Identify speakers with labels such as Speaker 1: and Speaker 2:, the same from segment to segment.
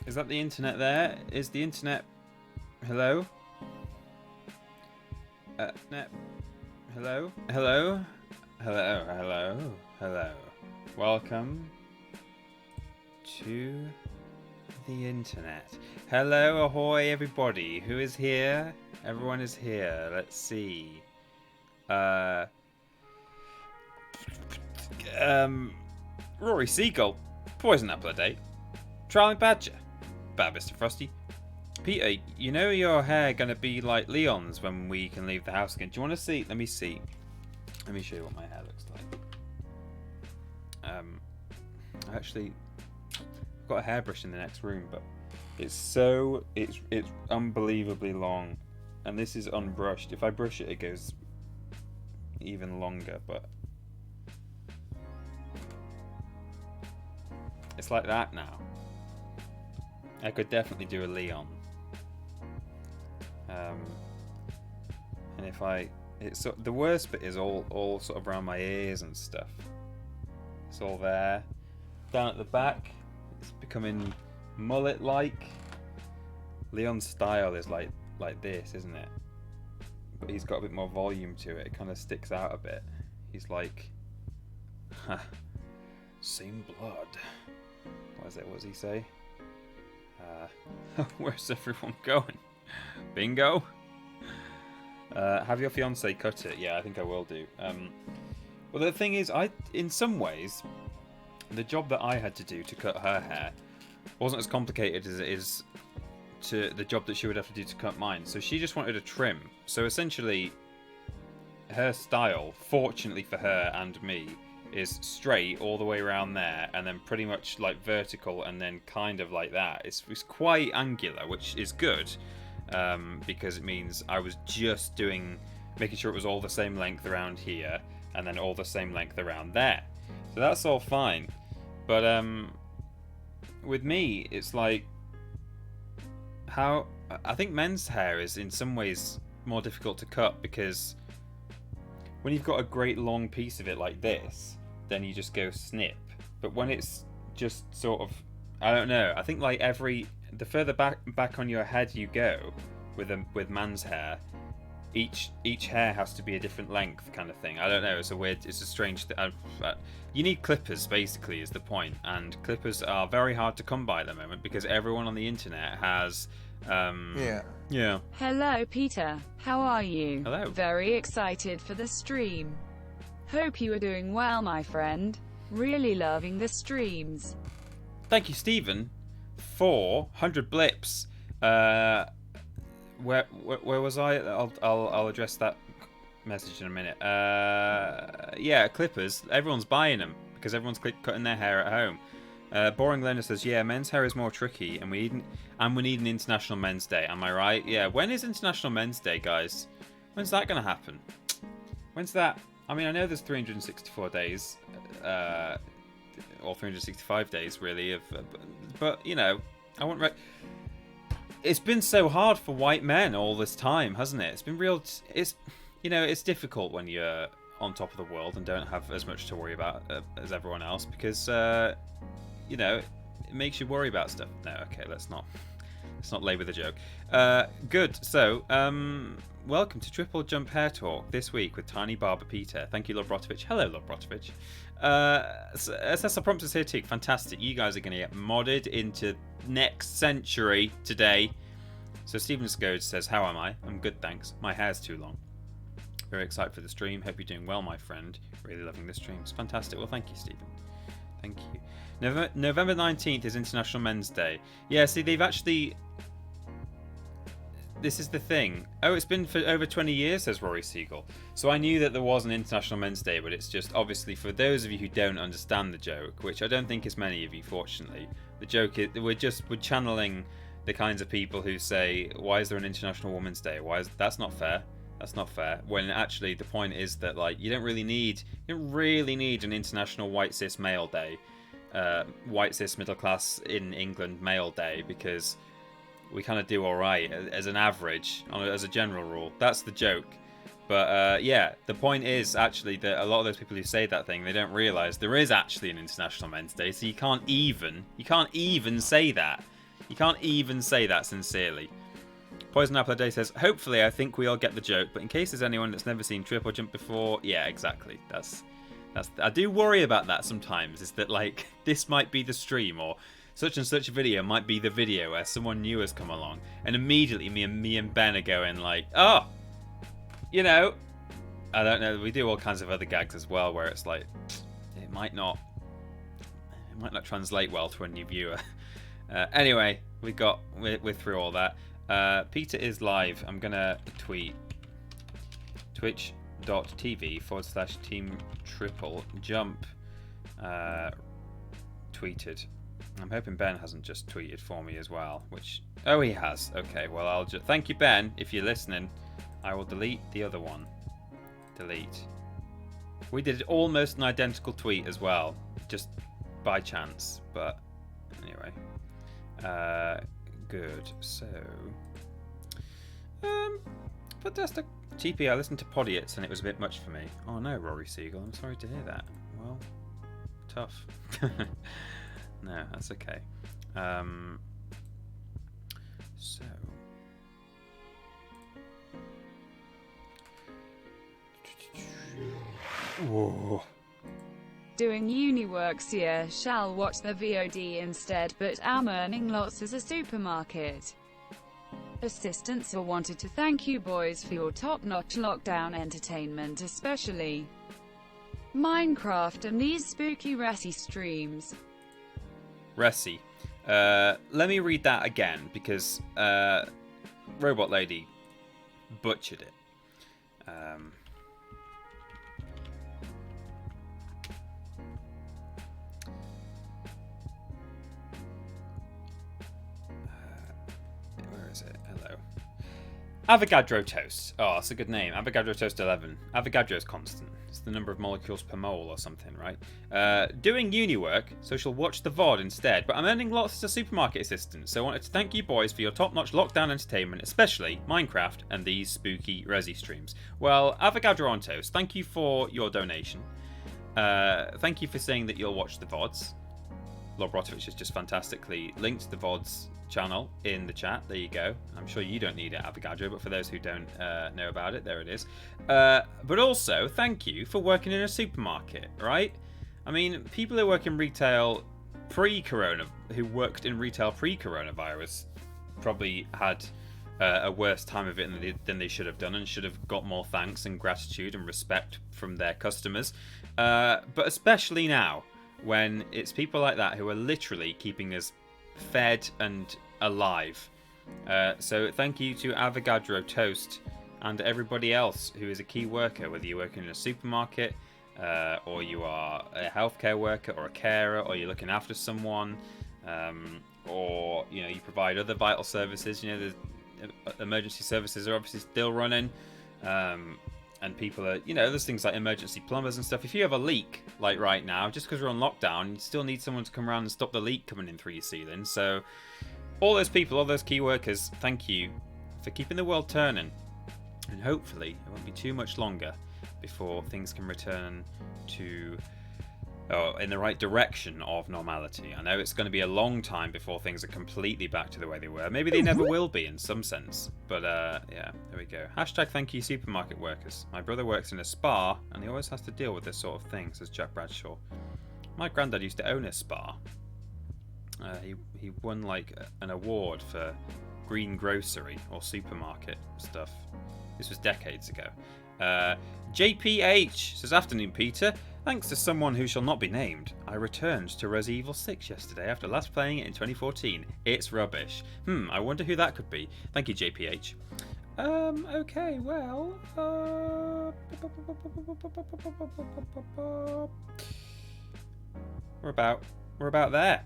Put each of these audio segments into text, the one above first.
Speaker 1: Is that the internet there? Is the internet... Hello? Net... Hello? Hello? Hello, hello, hello. Welcome to the internet. Hello, ahoy, everybody. Who is here? Everyone is here. Let's see. Rory Seagull. Poison Apple a Day. Trialing Badger. Bad Mr. Frosty. Peter, you know your hair gonna be like Leon's when we can leave the house again. Do you want to see? Let me see. Let me show you what my hair looks like. Actually, I've got a hairbrush in the next room, but it's unbelievably long, and this is unbrushed. If I brush it, it goes even longer, but it's like that now. I could definitely do a Leon. And if the worst bit is all sort of around my ears and stuff. It's all there. Down at the back, it's becoming mullet-like. Leon's style is like this, isn't it? But he's got a bit more volume to it. It kind of sticks out a bit. He's like, same blood. What does he say? Where's everyone going? Bingo. Have your fiance cut it? Yeah, I think I will do. Well, the thing is, in some ways, the job that I had to do to cut her hair wasn't as complicated as it is to the job that she would have to do to cut mine. So she just wanted a trim. So essentially, her style, fortunately for her and me, is straight all the way around there, and then pretty much like vertical, and then kind of like that. It's quite angular, which is good, because it means I was just making sure it was all the same length around here, and then all the same length around there. So that's all fine. But with me, it's like how I think men's hair is in some ways more difficult to cut, because when you've got a great long piece of it like this, then you just go snip. But when it's just sort of, I don't know, I think like the further back on your head you go with man's hair, each hair has to be a different length kind of thing. I don't know, it's a strange thing. You need clippers, basically, is the point. And clippers are very hard to come by at the moment, because everyone on the internet has Yeah.
Speaker 2: Hello, Peter. How are you?
Speaker 1: Hello.
Speaker 2: Very excited for the stream. Hope you are doing well, my friend. Really loving the streams.
Speaker 1: Thank you, Stephen. 400 blips. Where was I? I'll address that message in a minute. Yeah, clippers. Everyone's buying them because everyone's cutting their hair at home. Boring Leonard says, yeah, men's hair is more tricky, and we need an International Men's Day. Am I right? Yeah. When is International Men's Day, guys? When's that going to happen? When's that? I mean, I know there's 364 days, or 365 days, really, but you know, I want. It's been so hard for white men all this time, hasn't it? It's been real. It's difficult when you're on top of the world and don't have as much to worry about as everyone else, because it makes you worry about stuff. No, okay, let's not labour the joke. Good. So, welcome to Triple Jump Hair Talk this week with Tiny Barber Peter. Thank you, Lord Brotovich. Hello, Lord Brotovich. SSL Prompters here too. Fantastic. You guys are going to get modded into next century today. So Stephen Scode says, how am I? I'm good, thanks. My hair's too long. Very excited for the stream. Hope you're doing well, my friend. Really loving the streams. Fantastic. Well, thank you, Stephen. Thank you. November 19th is International Men's Day. Yeah, see, they've actually... This is the thing. Oh, it's been for over 20 years, says Rory Seagull. So I knew that there was an International Men's Day, but it's just, obviously, for those of you who don't understand the joke, which I don't think is many of you, fortunately, the joke is, we're channeling the kinds of people who say, why is there an International Women's Day? That's not fair. That's not fair. When actually the point is that, like, you don't really need an International White Cis Male Day, White Cis Middle Class in England Male Day, because we kind of do all right as an average, as a general rule. That's the joke. But yeah, the point is actually that a lot of those people who say that thing, they don't realise there is actually an International Men's Day. So you can't even say that. You can't even say that sincerely. Poison Apple a Day says, hopefully I think we all get the joke, but in case there's anyone that's never seen TripleJump before, yeah, exactly. That's I do worry about that sometimes, is that like this might be the stream, or such and such a video might be the video where someone new has come along, and immediately me and Ben are going like, oh, you know, I don't know, we do all kinds of other gags as well where it's like it might not translate well to a new viewer. Anyway, we're through all that. Peter is live. I'm gonna tweet twitch.tv/team TripleJump tweeted. I'm hoping Ben hasn't just tweeted for me as well, which, oh, he has. Okay, well, I'll just thank you, Ben, if you're listening. I will delete the other one. Delete. We did almost an identical tweet as well, just by chance, but anyway. Good. So, fantastic. TP, I listened to Podiots and it was a bit much for me. Oh no, Rory Siegel, I'm sorry to hear that. Well, tough. No, that's okay. So. Whoa.
Speaker 2: Doing uni works here, shall watch the VOD instead, but am earning lots as a supermarket assistant, so wanted to thank you boys for your top-notch lockdown entertainment, especially Minecraft and these spooky Resi streams.
Speaker 1: Resi. Let me read that again, because Robot Lady butchered it. Where is it? Hello. Avogadro toast. Oh, that's a good name. Avogadro toast 11. Avogadro's constant. It's the number of molecules per mole or something, right? Doing uni work, so she'll watch the VOD instead, but I'm earning lots as a supermarket assistant, so I wanted to thank you boys for your top-notch lockdown entertainment, especially Minecraft and these spooky Resi streams. Well, Avogadro on toast, thank you for your donation. Thank you for saying that you'll watch the VODs. Lobrotovich has just fantastically linked the VODs channel in the chat. There you go. I'm sure you don't need it, Avogadro, but for those who don't know about it, there it is. But also, thank you for working in a supermarket, right? I mean, people who work in retail who worked in retail pre-coronavirus probably had a worse time of it than they should have done, and should have got more thanks and gratitude and respect from their customers. But especially now, when it's people like that who are literally keeping us fed and alive. So thank you to Avogadro Toast and everybody else who is a key worker, whether you're working in a supermarket, or you are a healthcare worker or a carer, or you're looking after someone, or you provide other vital services. The emergency services are obviously still running. And people are, there's things like emergency plumbers and stuff. If you have a leak, like right now, just because we're on lockdown, you still need someone to come around and stop the leak coming in through your ceiling. So all those people, all those key workers, thank you for keeping the world turning. And hopefully it won't be too much longer before things can return to in the right direction of normality. I know it's going to be a long time before things are completely back to the way they were. Maybe they never will be in some sense. But yeah, there we go. Hashtag thank you supermarket workers. My brother works in a spa and he always has to deal with this sort of thing, says Jack Bradshaw. My granddad used to own a spa. He won like an award for green grocery or supermarket stuff. This was decades ago. JPH says, afternoon Peter. Thanks to someone who shall not be named, I returned to Resident Evil 6 yesterday after last playing it in 2014. It's rubbish. I wonder who that could be. Thank you, JPH. Okay, well... We're about there.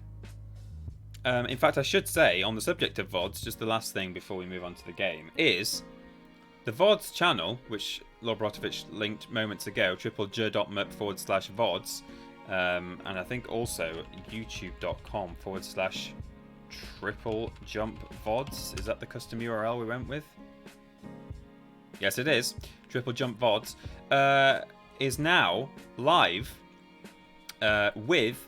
Speaker 1: In fact, I should say, on the subject of VODs, just the last thing before we move on to the game, is the VODs channel, which Lobrotovich linked moments ago, triplej.mp/VODs, and I think also youtube.com/TripleJump VODs. Is that the custom URL we went with? Yes, it is. TripleJump VODs is now live with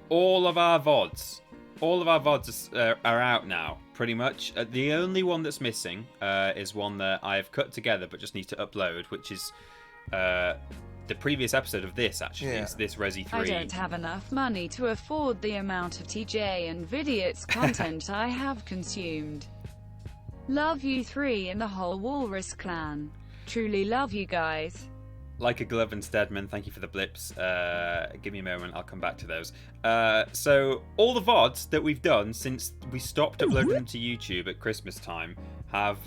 Speaker 1: all of our VODs. all of our VODs are out now, pretty much. The only one that's missing is one that I've cut together but just need to upload, which is the previous episode of this, actually. It's this Resi 3.
Speaker 2: I don't have enough money to afford the amount of TJ and Vidiots content I have consumed. Love you three and the whole Walrus clan. Truly love you guys.
Speaker 1: Like a glove and Steadman, thank you for the blips. Give me a moment, I'll come back to those. So, all the VODs that we've done since we stopped uploading them to YouTube at Christmas time have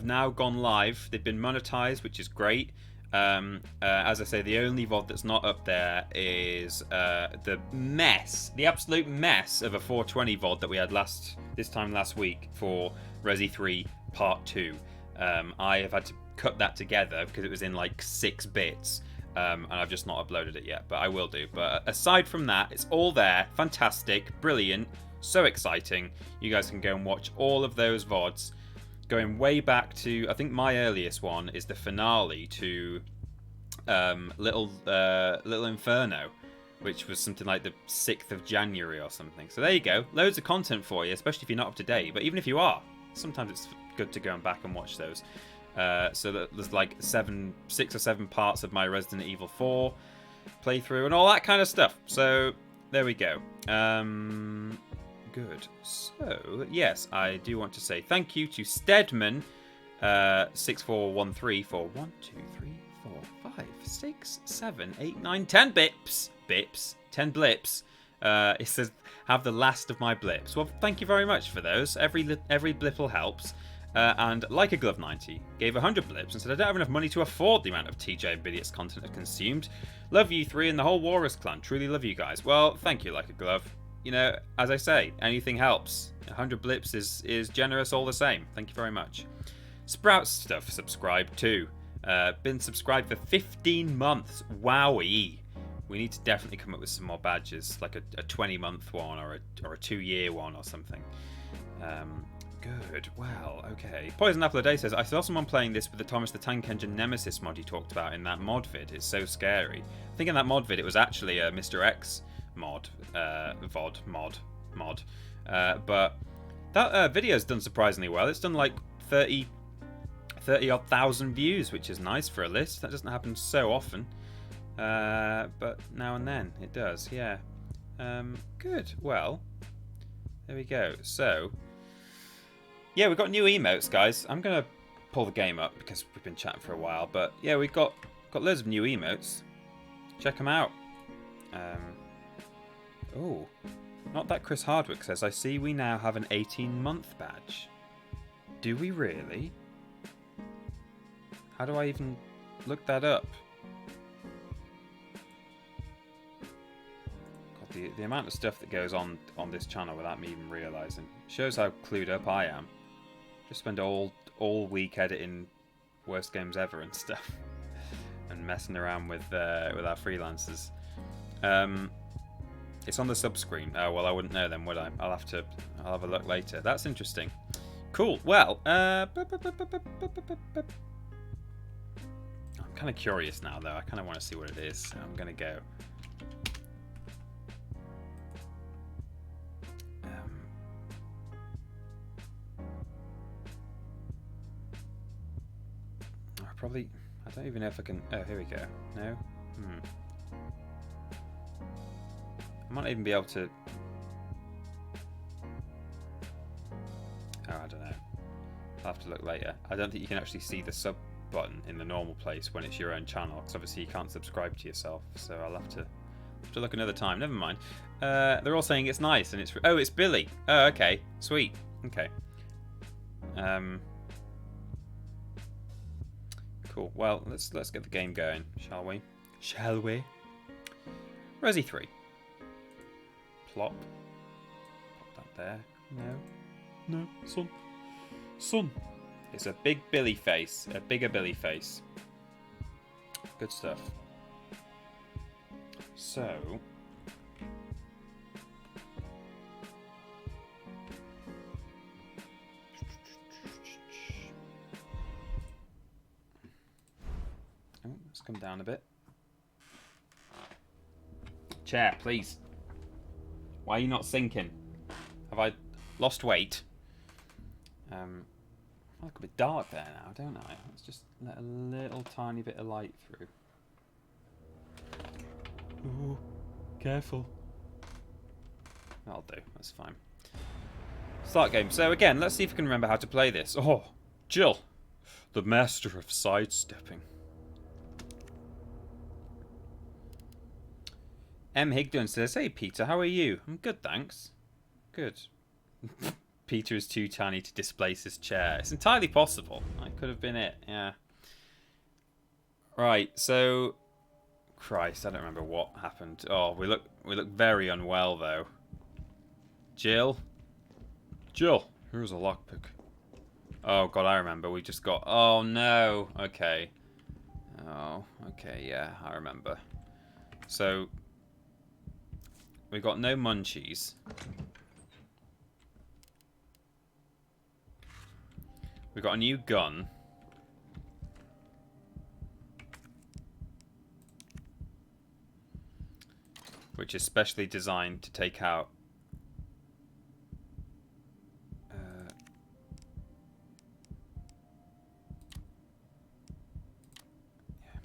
Speaker 1: now gone live. They've been monetized, which is great. As I say, the only VOD that's not up there is the absolute mess of a 420 VOD that we had this time last week for Resi 3 Part 2. I have had to cut that together because it was in like 6 bits, and I've just not uploaded it yet, but I will do. But aside from that, it's all there. Fantastic, brilliant, so exciting. You guys can go and watch all of those VODs, going way back to, I think my earliest one is the finale to Little Inferno, which was something like the 6th of January or something. So there you go, loads of content for you, especially if you're not up to date. But even if you are, sometimes it's good to go back and watch those. So that there's like 6 or 7 parts of my Resident Evil 4 playthrough and all that kind of stuff. So there we go. Good. So yes, I do want to say thank you to Steadman 6413 for 1, 2, 3, 4, 5, 6, 7, 8, 9, 10 bips, 10 blips. It says have the last of my blips. Well, thank you very much for those. Every blipple helps. And Like a Glove 90 gave 100 blips and said I don't have enough money to afford the amount of TJ and Bidiots content I've consumed. Love you three and the whole Walrus clan. Truly love you guys. Well, thank you, Like a Glove. You know, as I say, anything helps. 100 blips is generous all the same. Thank you very much. Sprout Stuff subscribed too. Been subscribed for 15 months. Wowee. We need to definitely come up with some more badges, like a 20-month one or a 2-year one or something. Good. Well, okay. Poison Apple a Day says, I saw someone playing this with the Thomas the Tank Engine Nemesis mod you talked about in that mod vid. It's so scary. I think in that mod vid it was actually a Mr. X mod. Mod. But that video's done surprisingly well. It's done like 30 odd thousand views, which is nice for a list. That doesn't happen so often. But now and then it does, yeah. Good. Well, there we go. So, yeah, we've got new emotes, guys. I'm going to pull the game up because we've been chatting for a while. But, yeah, we've got loads of new emotes. Check them out. Oh, not that Chris Hardwick says, I see we now have an 18-month badge. Do we really? How do I even look that up? God, the amount of stuff that goes on this channel without me even realising shows how clued up I am. Just spend all week editing worst games ever and stuff, and messing around with our freelancers. It's on the sub screen. Oh well, I wouldn't know then, would I? I'll have a look later. That's interesting. Cool. Well, I'm kind of curious now, though. I kind of want to see what it is. So I'm gonna go. I don't even know if I can. Oh, here we go. No. I might not even be able to. Oh, I don't know. I'll have to look later. I don't think you can actually see the sub button in the normal place when it's your own channel, because obviously you can't subscribe to yourself. So I'll have to look another time. Never mind. They're all saying it's nice and it's. Oh, it's Billy. Oh, okay. Sweet. Okay. Cool. Well, let's get the game going, shall we? Shall we? Resi 3. Plop. Pop that there. No. Son. It's a big Billy face. A bigger Billy face. Good stuff. So. Oh, let's come down a bit. Chair, please. Why are you not sinking? Have I lost weight? I look a bit dark there now, don't I? Let's just let a little tiny bit of light through. Ooh, careful. That'll do, that's fine. Start game. So again, let's see if we can remember how to play this. Oh, Jill, the master of sidestepping. M. Higdon says, hey Peter, how are you? I'm good, thanks. Good. Peter is too tiny to displace his chair. It's entirely possible. That could have been it, yeah. Right, so... Christ, I don't remember what happened. Oh, we look very unwell, though. Jill? Jill, here's a lockpick. Oh, God, I remember. We just got... Oh, no. Okay. Oh, okay, yeah, I remember. So, we got no munchies. We got a new gun. Which is specially designed to take out... yeah,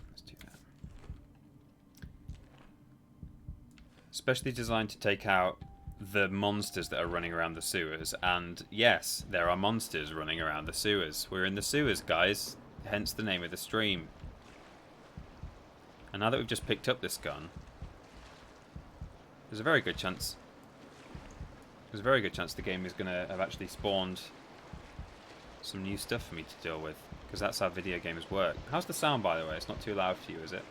Speaker 1: let's do that. Specially designed to take out the monsters that are running around the sewers. And yes, there are monsters running around the sewers. We're in the sewers, guys. Hence the name of the stream. And now that we've just picked up this gun... There's a very good chance the game is going to have actually spawned some new stuff for me to deal with, because that's how video games work. How's the sound, by the way? It's not too loud for you, is it?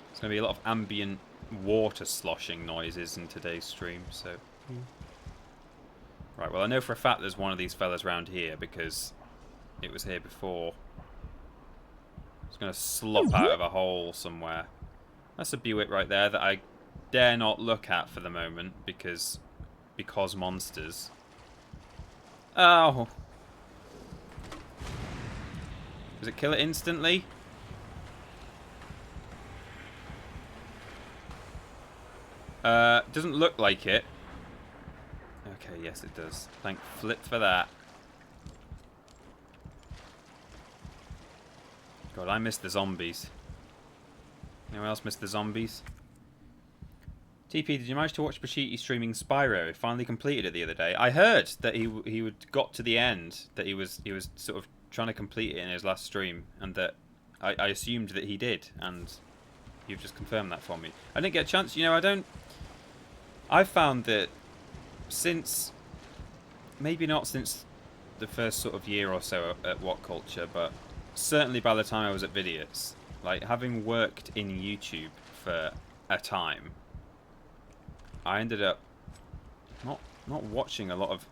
Speaker 1: There's going to be a lot of ambient water sloshing noises in today's stream, so... Right, well I know for a fact there's one of these fellas around here, because it was here before. It's going to slop out of a hole somewhere. That's a Buick right there that I dare not look at for the moment because monsters. Oh. Does it kill it instantly? Doesn't look like it. Okay, yes it does. Thank flip for that. God, I missed the zombies. Anyone else miss the zombies? TP, did you manage to watch Pachiti streaming Spyro? He finally completed it the other day. I heard that he got to the end, that he was sort of trying to complete it in his last stream, and that I assumed that he did, and you've just confirmed that for me. I didn't get a chance, I've found that since, maybe not since the first sort of year or so at What Culture, but certainly by the time I was at Vidiots, like having worked in YouTube for a time, I ended up not watching a lot of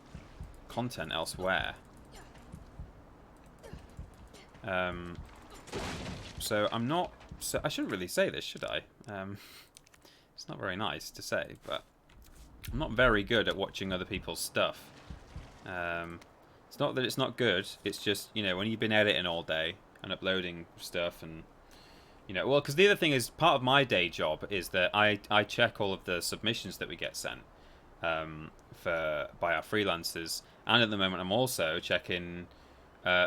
Speaker 1: content elsewhere. So I'm not... So I shouldn't really say this, should I? It's not very nice to say, but I'm not very good at watching other people's stuff. It's not that it's not good, it's just, when you've been editing all day and uploading stuff and... well, because the other thing is, part of my day job is that I check all of the submissions that we get sent by our freelancers, and at the moment I'm also checking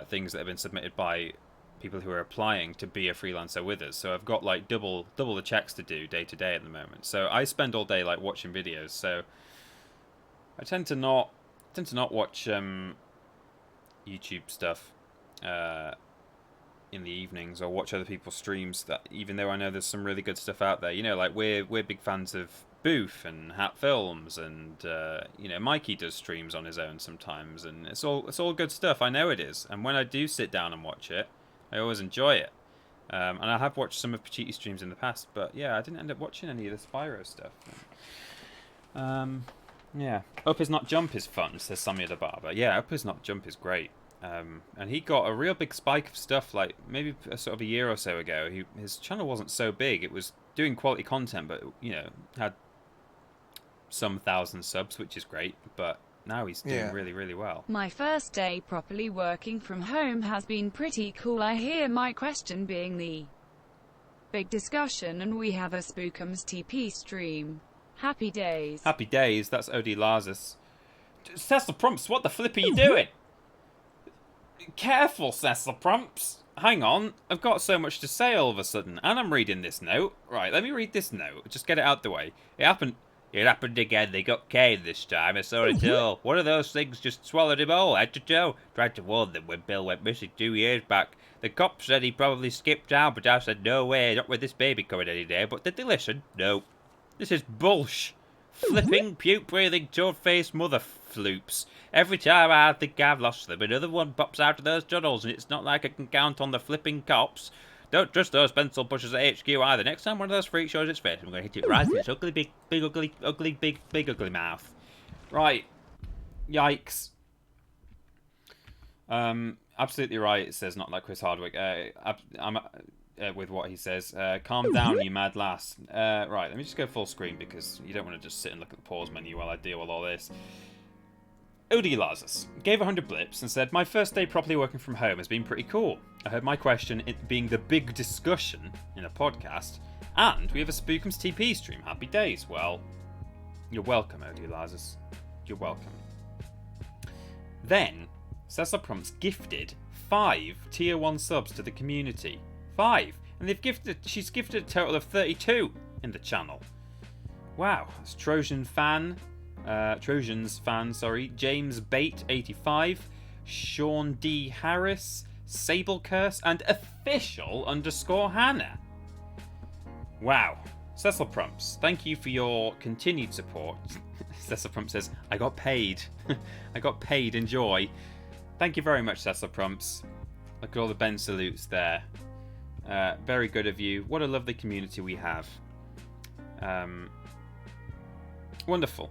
Speaker 1: things that have been submitted by people who are applying to be a freelancer with us. So I've got like double the checks to do day to day at the moment. So I spend all day like watching videos. So I tend to not watch YouTube stuff in the evenings, or watch other people's streams, that even though I know there's some really good stuff out there. Like we're big fans of Booth and Hat Films, and Mikey does streams on his own sometimes, and it's all good stuff. I know it is, and when I do sit down and watch it, I always enjoy it. And I have watched some of Pachiti streams in the past, but yeah, I didn't end up watching any of the Spyro stuff. Yeah, Up Is Not Jump is fun, says Samir the Barber. Yeah, Up Is Not Jump is great. And he got a real big spike of stuff, like maybe sort of a year or so ago. His channel wasn't so big. It was doing quality content, but had some thousand subs, which is great. But now he's doing really, really well.
Speaker 2: My first day properly working from home has been pretty cool. I hear my question being the big discussion, and we have a Spookums TP stream. Happy days.
Speaker 1: Happy days. That's Odie Lazarus. Cecil Prumps, what the flip are you doing? Careful, Cecil Prumps. Hang on, I've got so much to say all of a sudden, and I'm reading this note. Right, let me read this note. Just get it out the way. It happened again. They got Kane this time. I saw it all. One of those things just swallowed him all, head to toe. Tried to warn them when Bill went missing 2 years back. The cop said he probably skipped town, but I said no way, not with this baby coming any day. But did they listen? No. This is bullsh. Flipping, puke-breathing, toad-faced mother floops. Every time I think I've lost them, another one pops out of those tunnels, and it's not like I can count on the flipping cops. Don't trust those pencil pushers at HQ either. Next time one of those freaks shows its face, I'm going to hit it right in its ugly, big, ugly, ugly mouth. Right. Yikes. Absolutely right, it says not like Chris Hardwick. I'm with what he says. Calm down, you mad lass. Right, let me just go full screen because you don't want to just sit and look at the pause menu while I deal with all this. Odie Lazarus gave 100 blips and said, my first day properly working from home has been pretty cool. I heard my question, it being the big discussion in a podcast, and we have a Spookums TP stream. Happy days. Well, you're welcome, Odie Lazarus. You're welcome. Then, Cecil Prumps gifted 5 tier 1 subs to the community. 5. And she's gifted a total of 32 in the channel. Wow. It's Trojans fan, James Bate 85, Sean D Harris, Sable Curse, and official _ Hannah. Wow. Cecil Prumps, thank you for your continued support. Cecil Prumps says, I got paid. I got paid, enjoy. Thank you very much, Cecil Prumps. Look at all the Ben salutes there. Very good of you. What a lovely community we have. Wonderful.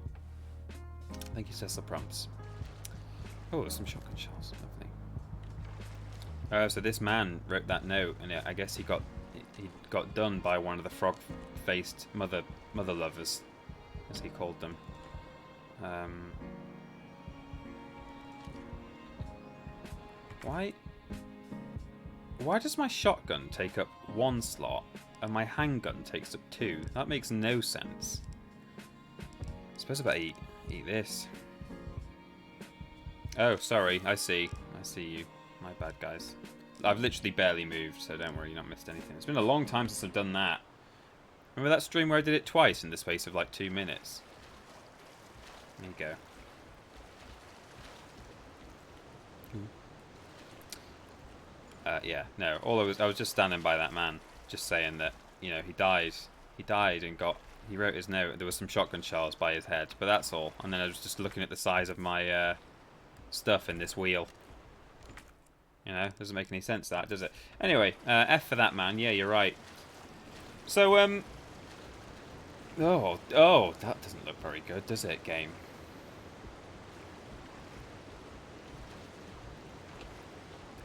Speaker 1: Thank you, Cecil Prumps. Oh, there's some shotgun shells. Lovely. So this man wrote that note, and I guess he got done by one of the frog-faced mother lovers, as he called them. Why does my shotgun take up 1 slot and my handgun takes up 2? That makes no sense. I suppose I better eat this. Oh, sorry. I see you. My bad, guys. I've literally barely moved, so don't worry, you've not missed anything. It's been a long time since I've done that. Remember that stream where I did it twice in the space of like 2 minutes? There you go. Yeah, no. I was just standing by that man, just saying that, you know, he died and he wrote his note. There was some shotgun shells by his head, but that's all. And then I was just looking at the size of my stuff in this wheel. You know, doesn't make any sense, that, does it? Anyway, F for that man. Yeah, you're right. So, oh, that doesn't look very good, does it, game?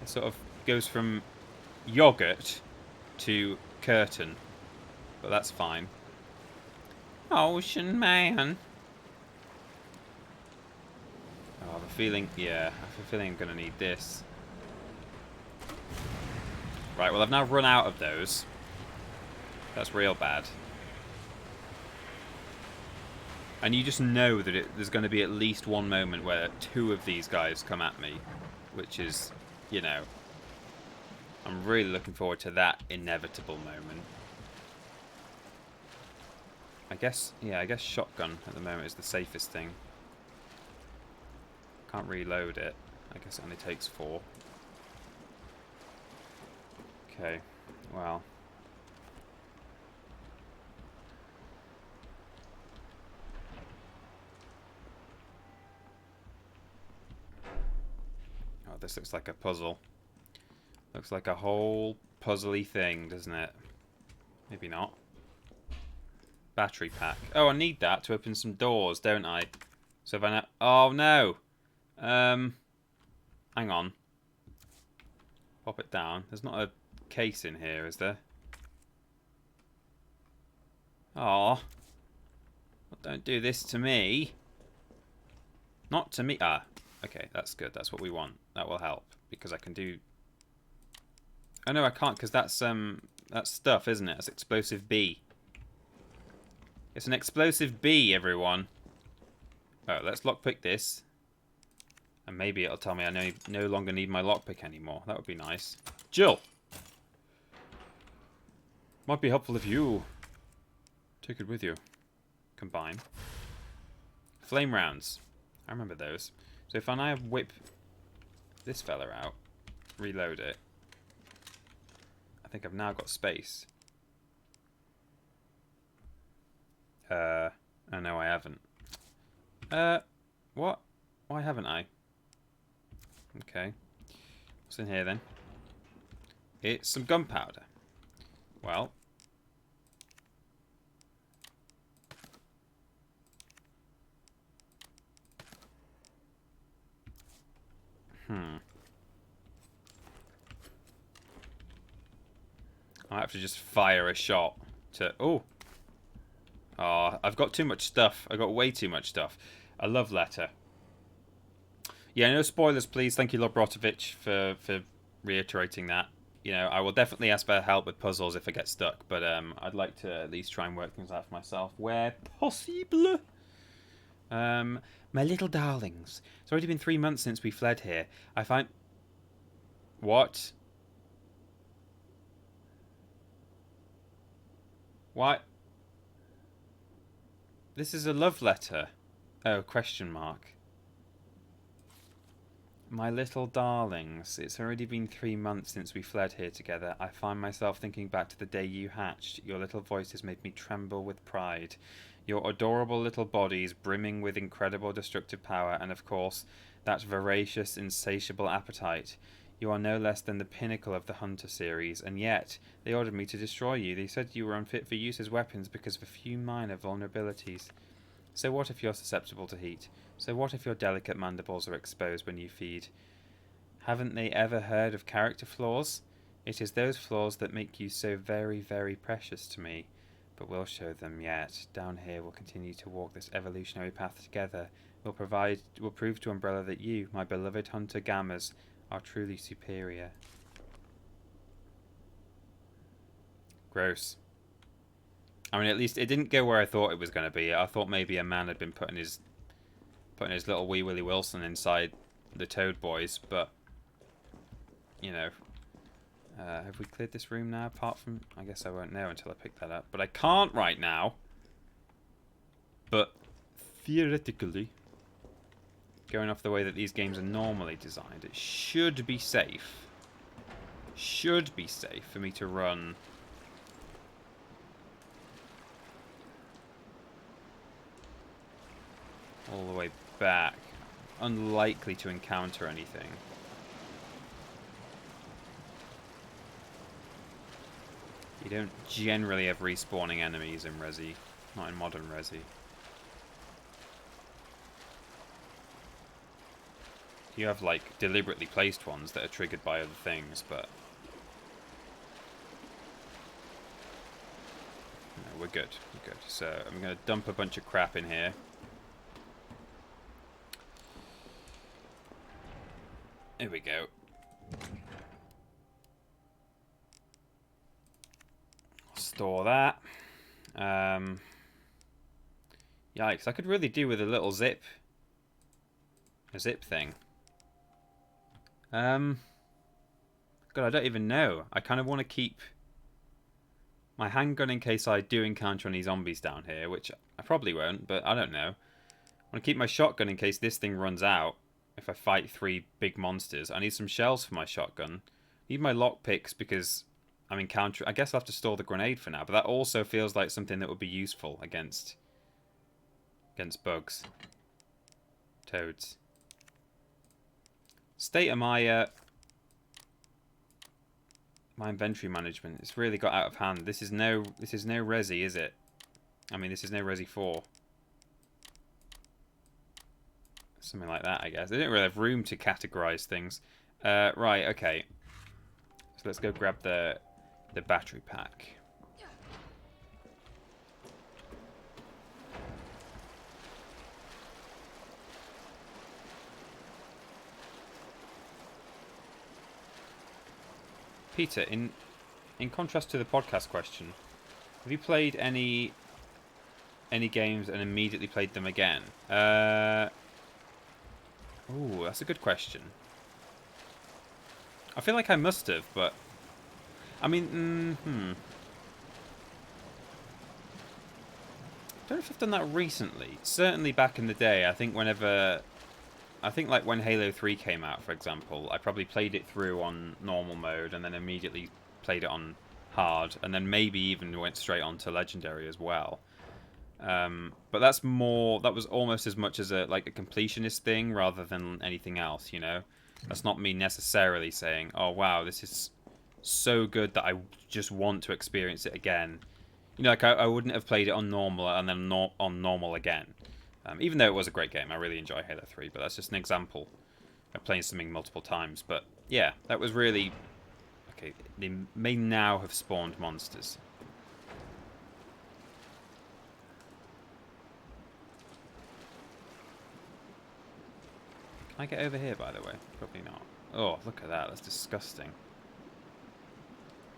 Speaker 1: It sort of goes from yogurt to curtain, but that's fine. Ocean man. Oh, I have a feeling, I'm gonna need this. Right, well, I've now run out of those. That's real bad. And you just know that there's going to be at least one moment where 2 of these guys come at me, which is, you know, I'm really looking forward to that inevitable moment. I guess shotgun at the moment is the safest thing. Can't reload it. I guess it only takes 4. Okay, well. Oh, this looks like a puzzle. Looks like a whole puzzly thing, doesn't it? Maybe not. Battery pack. Oh, I need that to open some doors, don't I? So if I know... Oh, no! Hang on. Pop it down. There's not a case in here, is there? Aw. Don't do this to me. Not to me. Ah, okay, that's good. That's what we want. That will help, because I can do... Oh, no, I can't, because that's stuff, isn't it? That's explosive B. It's an explosive B, everyone. Oh, let's lockpick this. And maybe it'll tell me I no longer need my lockpick anymore. That would be nice. Jill! Might be helpful if you take it with you. Combine. Flame rounds. I remember those. So if I now whip this fella out, reload it, I think I've now got space. Oh no, I haven't. What? Why haven't I? Okay. What's in here then? It's some gunpowder. Well. I have to just fire a shot to... Oh, I've got too much stuff. I've got way too much stuff. A love letter. Yeah, no spoilers, please. Thank you, Lobrotovich, for reiterating that. You know, I will definitely ask for help with puzzles if I get stuck, but I'd like to at least try and work things out for myself where possible. My little darlings. It's already been 3 months since we fled here. I find... What? What? This is a love letter. Oh, question mark. My little darlings, it's already been 3 months since we fled here together. I find myself thinking back to the day you hatched. Your little voices made me tremble with pride. Your adorable little bodies brimming with incredible destructive power, and of course, that voracious, insatiable appetite. You are no less than the pinnacle of the Hunter series, and yet they ordered me to destroy you. They said you were unfit for use as weapons because of a few minor vulnerabilities. So what if you're susceptible to heat? So what if your delicate mandibles are exposed when you feed? Haven't they ever heard of character flaws? It is those flaws that make you so very, very precious to me. But we'll show them yet. Down here we'll continue to walk this evolutionary path together. We'll prove to Umbrella that you, my beloved Hunter Gammas, are truly superior. Gross. I mean, at least it didn't go where I thought it was going to be. I thought maybe a man had been putting his little wee Willie Wilson inside the Toad Boys, but you know, have we cleared this room now? Apart from, I guess I won't know until I pick that up. But I can't right now. But theoretically, going off the way that these games are normally designed, it should be safe. Should be safe for me to run all the way back. Unlikely to encounter anything. You don't generally have respawning enemies in Resi. Not in modern Resi. You have, like, deliberately placed ones that are triggered by other things, but... No, we're good. We're good. So, I'm going to dump a bunch of crap in here. Here we go. Store that. Yikes, I could really do with a little zip. A zip thing. God, I don't even know. I kind of want to keep my handgun in case I do encounter any zombies down here, which I probably won't, but I don't know. I want to keep my shotgun in case this thing runs out. If I fight 3 big monsters. I need some shells for my shotgun. I need my lockpicks because I'm encountering... I guess I'll have to store the grenade for now, but that also feels like something that would be useful against bugs. Toads. State of my my inventory management. It's really got out of hand. This is no Resi, is it? I mean, this is no Resi 4. Something like that, I guess. They don't really have room to categorize things. Right, okay. So let's go grab the battery pack. Peter, in contrast to the podcast question, have you played any games and immediately played them again? Ooh, that's a good question. I feel like I must have, but I mean, don't know if I've done that recently. Certainly back in the day, I think like when Halo 3 came out, for example, I probably played it through on normal mode and then immediately played it on hard, and then maybe even went straight on to Legendary as well. But that was almost as much as a completionist thing rather than anything else, you know? That's not me necessarily saying, oh wow, this is so good that I just want to experience it again. You know, like I wouldn't have played it on normal and then on normal again. Even though it was a great game, I really enjoy Halo 3, but that's just an example of playing something multiple times. But yeah, that was really... Okay, they may now have spawned monsters. Can I get over here, by the way? Probably not. Oh, look at that. That's disgusting.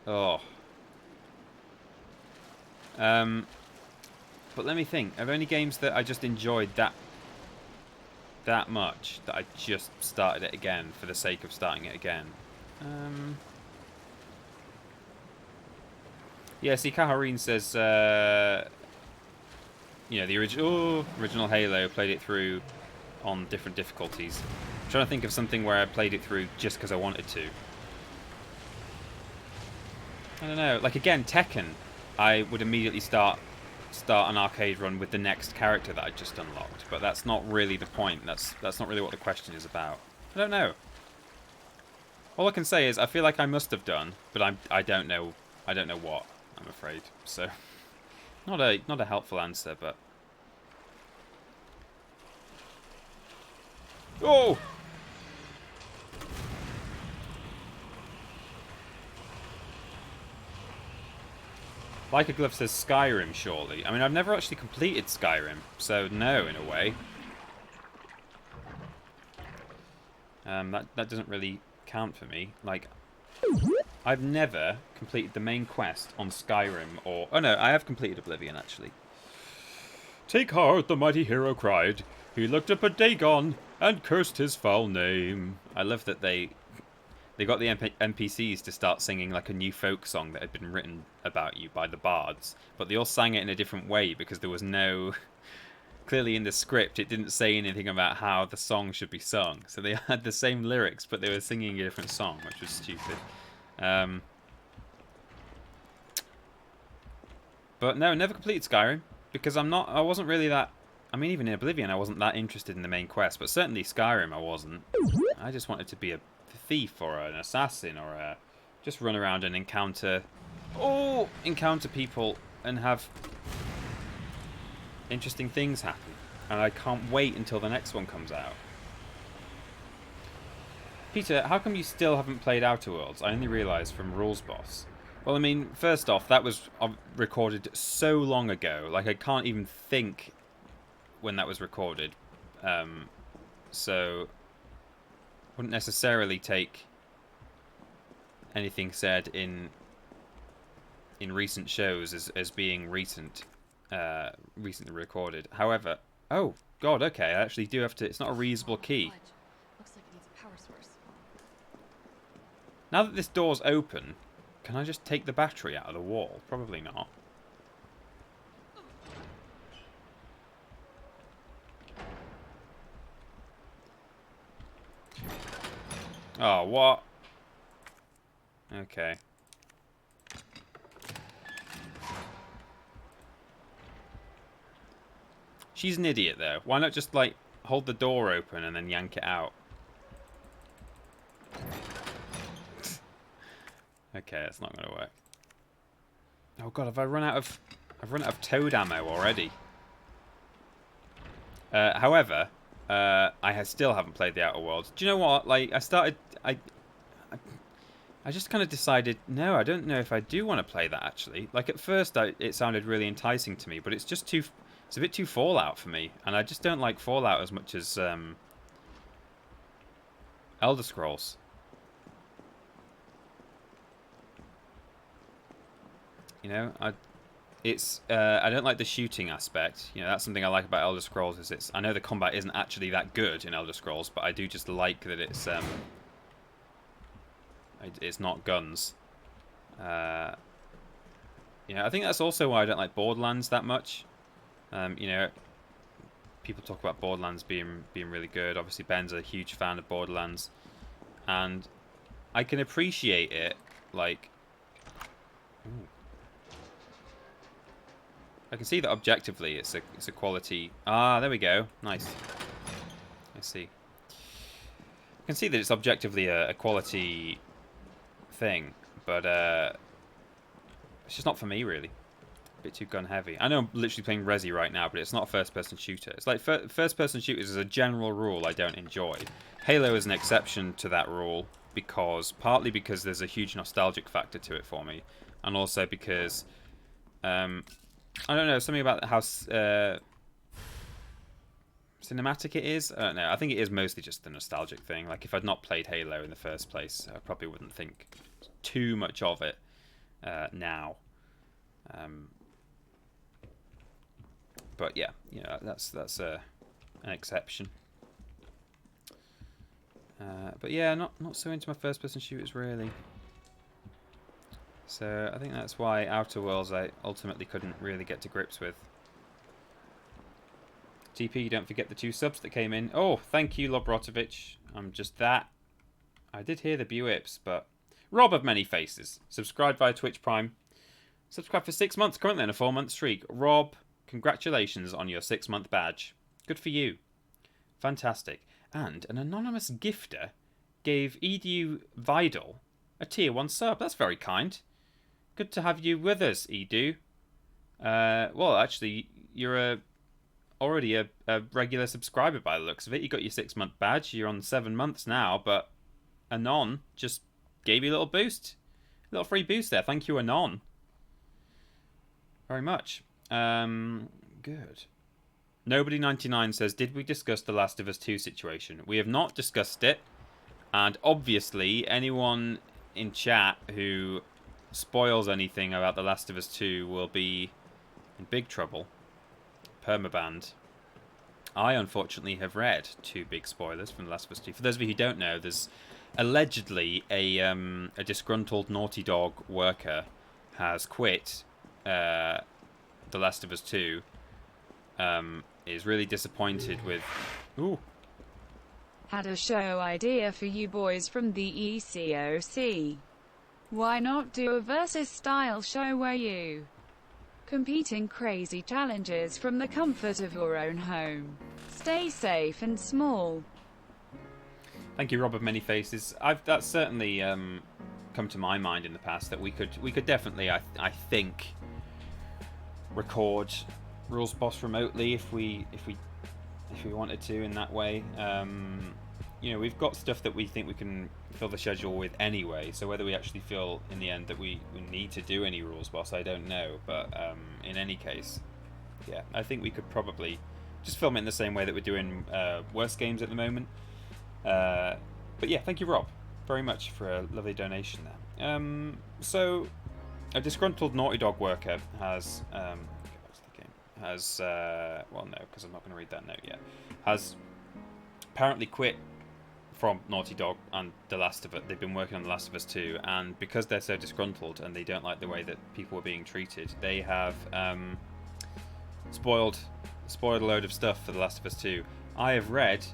Speaker 1: Oh. But let me think. Are there any games that I just enjoyed that much that I just started it again for the sake of starting it again? Yeah, see, Kaharine says, you know, the original Halo, played it through on different difficulties. I'm trying to think of something where I played it through just because I wanted to. I don't know. Like, again, Tekken, I would immediately start an arcade run with the next character that I just unlocked, but that's not really the point. That's not really what the question is about. I don't know. All I can say is I feel like I must have done, but I don't know. I don't know what. I'm afraid. So, not a helpful answer, but. Oh! Like a Glove says Skyrim, surely. I mean, I've never actually completed Skyrim, so no, in a way. That doesn't really count for me. Like, I've never completed the main quest on Skyrim, or... Oh no, I have completed Oblivion, actually. Take heart, the mighty hero cried. He looked up at Dagon and cursed his foul name. I love that they got the NPCs to start singing like a new folk song that had been written about you by the bards, but they all sang it in a different way because there was no... Clearly in the script it didn't say anything about how the song should be sung, so they had the same lyrics but they were singing a different song, which was stupid. But no, never completed Skyrim because I wasn't really that... I mean, even in Oblivion I wasn't that interested in the main quest, but certainly Skyrim I wasn't. I just wanted to be a thief or an assassin or just run around and encounter people and have interesting things happen. And I can't wait until the next one comes out. Peter, how come you still haven't played Outer Worlds? I only realised from Rules Boss. Well, I mean, first off, that was recorded so long ago. Like, I can't even think when that was recorded. So... wouldn't necessarily take anything said in recent shows as being recently recorded. However, oh god, okay, I actually do have to. It's not a reusable key.
Speaker 3: Looks like it needs a power source.
Speaker 1: Now that this door's open, can I just take the battery out of the wall? Probably not. Oh, what? Okay. She's an idiot, though. Why not just, like, hold the door open and then yank it out? Okay, that's not going to work. Oh god, I've run out of toad ammo already. However, I still haven't played the Outer Worlds. Do you know what? Like, I just kind of decided, no, I don't know if I do want to play that, actually. Like, at first, it sounded really enticing to me, but it's just too... It's a bit too Fallout for me, and I just don't like Fallout as much as Elder Scrolls. You know, I don't like the shooting aspect. You know, that's something I like about Elder Scrolls. I know the combat isn't actually that good in Elder Scrolls, but I do just like that it's not guns. You know, I think that's also why I don't like Borderlands that much. You know, people talk about Borderlands being really good. Obviously, Ben's a huge fan of Borderlands, and I can appreciate it. Like, ooh. I can see that objectively it's a quality. Ah, there we go. Nice. Let's see. I can see that it's objectively a quality thing, but it's just not for me, really. A bit too gun heavy. I know I'm literally playing Resi right now, but it's not a first-person shooter. It's like first-person shooters as a general rule I don't enjoy. Halo is an exception to that rule partly because there's a huge nostalgic factor to it for me, and also because I don't know, something about how cinematic it is. I don't know. I think it is mostly just the nostalgic thing. Like, if I'd not played Halo in the first place, I probably wouldn't think too much of it now. But yeah, you know, that's an exception. But yeah, not so into my first-person shooters really. So I think that's why Outer Worlds I ultimately couldn't really get to grips with. TP, don't forget the 2 subs that came in. Oh, thank you, Lobrotovich. I'm just that. I did hear the Buips, but Rob of Many Faces. Subscribed via Twitch Prime. Subscribed for 6 months, currently on a 4-month streak. Rob, congratulations on your 6-month badge. Good for you. Fantastic. And an anonymous gifter gave Edu Vidal a tier 1 sub. That's very kind. Good to have you with us, Edu. Well, actually, you're already a regular subscriber by the looks of it. You got your 6-month badge. You're on 7 months now, but Anon just gave you a little boost. A little free boost there. Thank you, Anon. Very much. Good. Nobody99 says, did we discuss the Last of Us 2 situation? We have not discussed it. And obviously, anyone in chat who spoils anything about The Last of Us 2 will be in big trouble. Permabanned. I, unfortunately, have read 2 big spoilers from The Last of Us 2. For those of you who don't know, there's allegedly a disgruntled Naughty Dog worker has quit The Last of Us 2. Is really disappointed with... Ooh.
Speaker 2: Had a show idea for you boys from the ECOC. Why not do a versus style show where you compete in crazy challenges from the comfort of your own home? Stay safe and small.
Speaker 1: Thank you, Rob of Many Faces. That's certainly come to my mind in the past that we could definitely, I think, record Rules Boss remotely if we wanted to in that way. You know, we've got stuff that we think we can fill the schedule with anyway, so whether we actually feel in the end that we need to do any Rules Boss, I don't know, but in any case, yeah, I think we could probably just film it in the same way that we're doing Worst Games at the moment. But yeah, thank you, Rob, very much for a lovely donation there. So a disgruntled Naughty Dog worker has well, no, because I'm not going to read that note yet, has apparently quit from Naughty Dog and The Last of Us. They've been working on The Last of Us 2, and because they're so disgruntled and they don't like the way that people are being treated, they have spoiled a load of stuff for The Last of Us 2. I have read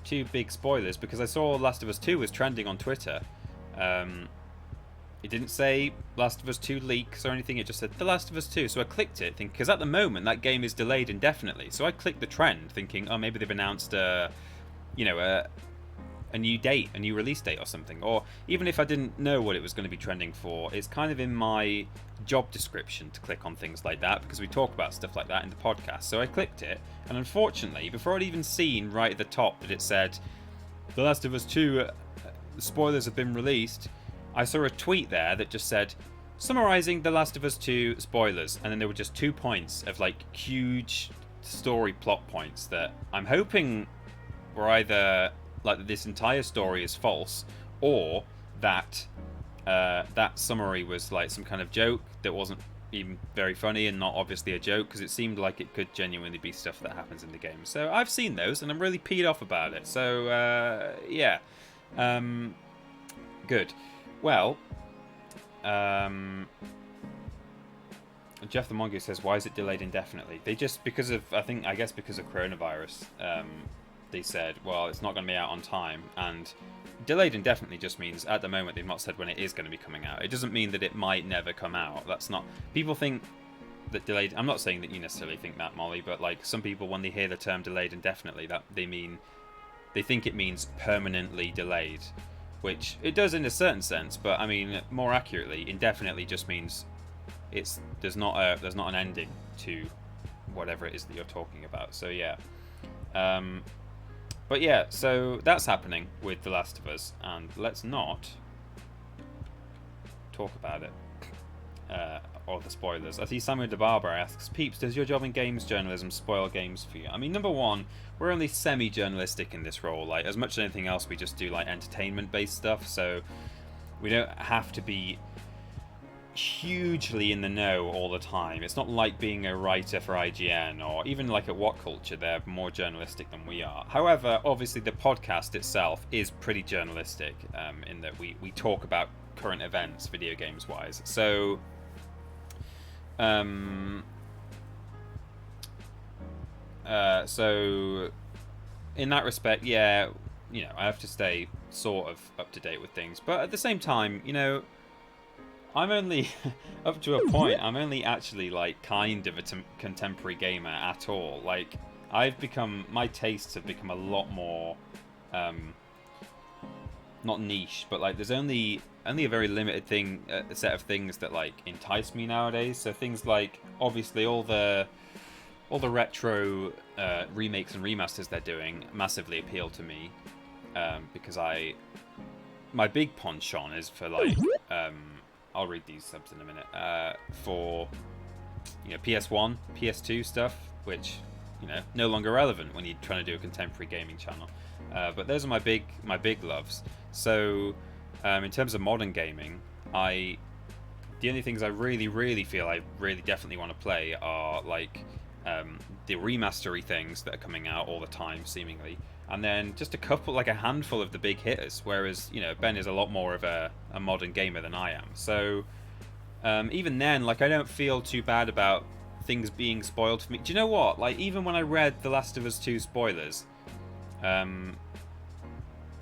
Speaker 1: 2 big spoilers because I saw Last of Us 2 was trending on Twitter. It didn't say Last of Us 2 leaks or anything, it just said The Last of Us 2. So I clicked it, because at the moment that game is delayed indefinitely. So I clicked the trend, thinking, oh, maybe they've announced a new date, a new release date or something. Or even if I didn't know what it was going to be trending for, it's kind of in my job description to click on things like that, because we talk about stuff like that in the podcast. So I clicked it, and unfortunately, before I'd even seen right at the top that it said The Last of Us 2 spoilers have been released, I saw a tweet there that just said, summarizing The Last of Us 2 spoilers, and then there were just 2 points of like huge story plot points that I'm hoping were either like this entire story is false, or that that summary was like some kind of joke that wasn't even very funny and not obviously a joke, because it seemed like it could genuinely be stuff that happens in the game. So I've seen those, and I'm really peed off about it. So, yeah. Good. Well, Jeff the Mongoose says, why is it delayed indefinitely? They just, because of, I guess because of coronavirus, they said, well, it's not going to be out on time. And delayed indefinitely just means, at the moment, they've not said when it is going to be coming out. It doesn't mean that it might never come out. That's not... People think that delayed... I'm not saying that you necessarily think that, Molly, but, like, some people, when they hear the term delayed indefinitely, that they mean... They think it means permanently delayed, which it does in a certain sense, but, I mean, more accurately, indefinitely just means... there's not an ending to whatever it is that you're talking about. So yeah, but yeah, so that's happening with The Last of Us, and let's not talk about it or the spoilers. I see Samuel de Barber asks, Peeps, does your job in games journalism spoil games for you? I mean, number one, we're only semi-journalistic in this role. Like, as much as anything else, we just do like entertainment-based stuff, so we don't have to be hugely in the know all the time. It's not like being a writer for IGN or even like at What Culture. They're more journalistic than we are. However, obviously the podcast itself is pretty journalistic in that we talk about current events video games wise. So so in that respect, yeah, you know, I have to stay sort of up to date with things, but at the same time, you know, I'm only, up to a point, I'm only actually, like, kind of a contemporary gamer at all. Like, my tastes have become a lot more, not niche, but, like, there's only a very limited set of things that, like, entice me nowadays. So things like, obviously, all the retro remakes and remasters they're doing massively appeal to me, because my big penchant is for, like, I'll read these subs in a minute. For, you know, PS1, PS2 stuff, which, you know, no longer relevant when you're trying to do a contemporary gaming channel. But those are my big loves. So, in terms of modern gaming, the only things I really feel I really definitely want to play are like the remastery things that are coming out all the time, seemingly. And then just a handful of the big hitters, whereas, you know, Ben is a lot more of a modern gamer than I am. So, even then, like, I don't feel too bad about things being spoiled for me. Do you know what? Like, even when I read The Last of Us 2 spoilers, a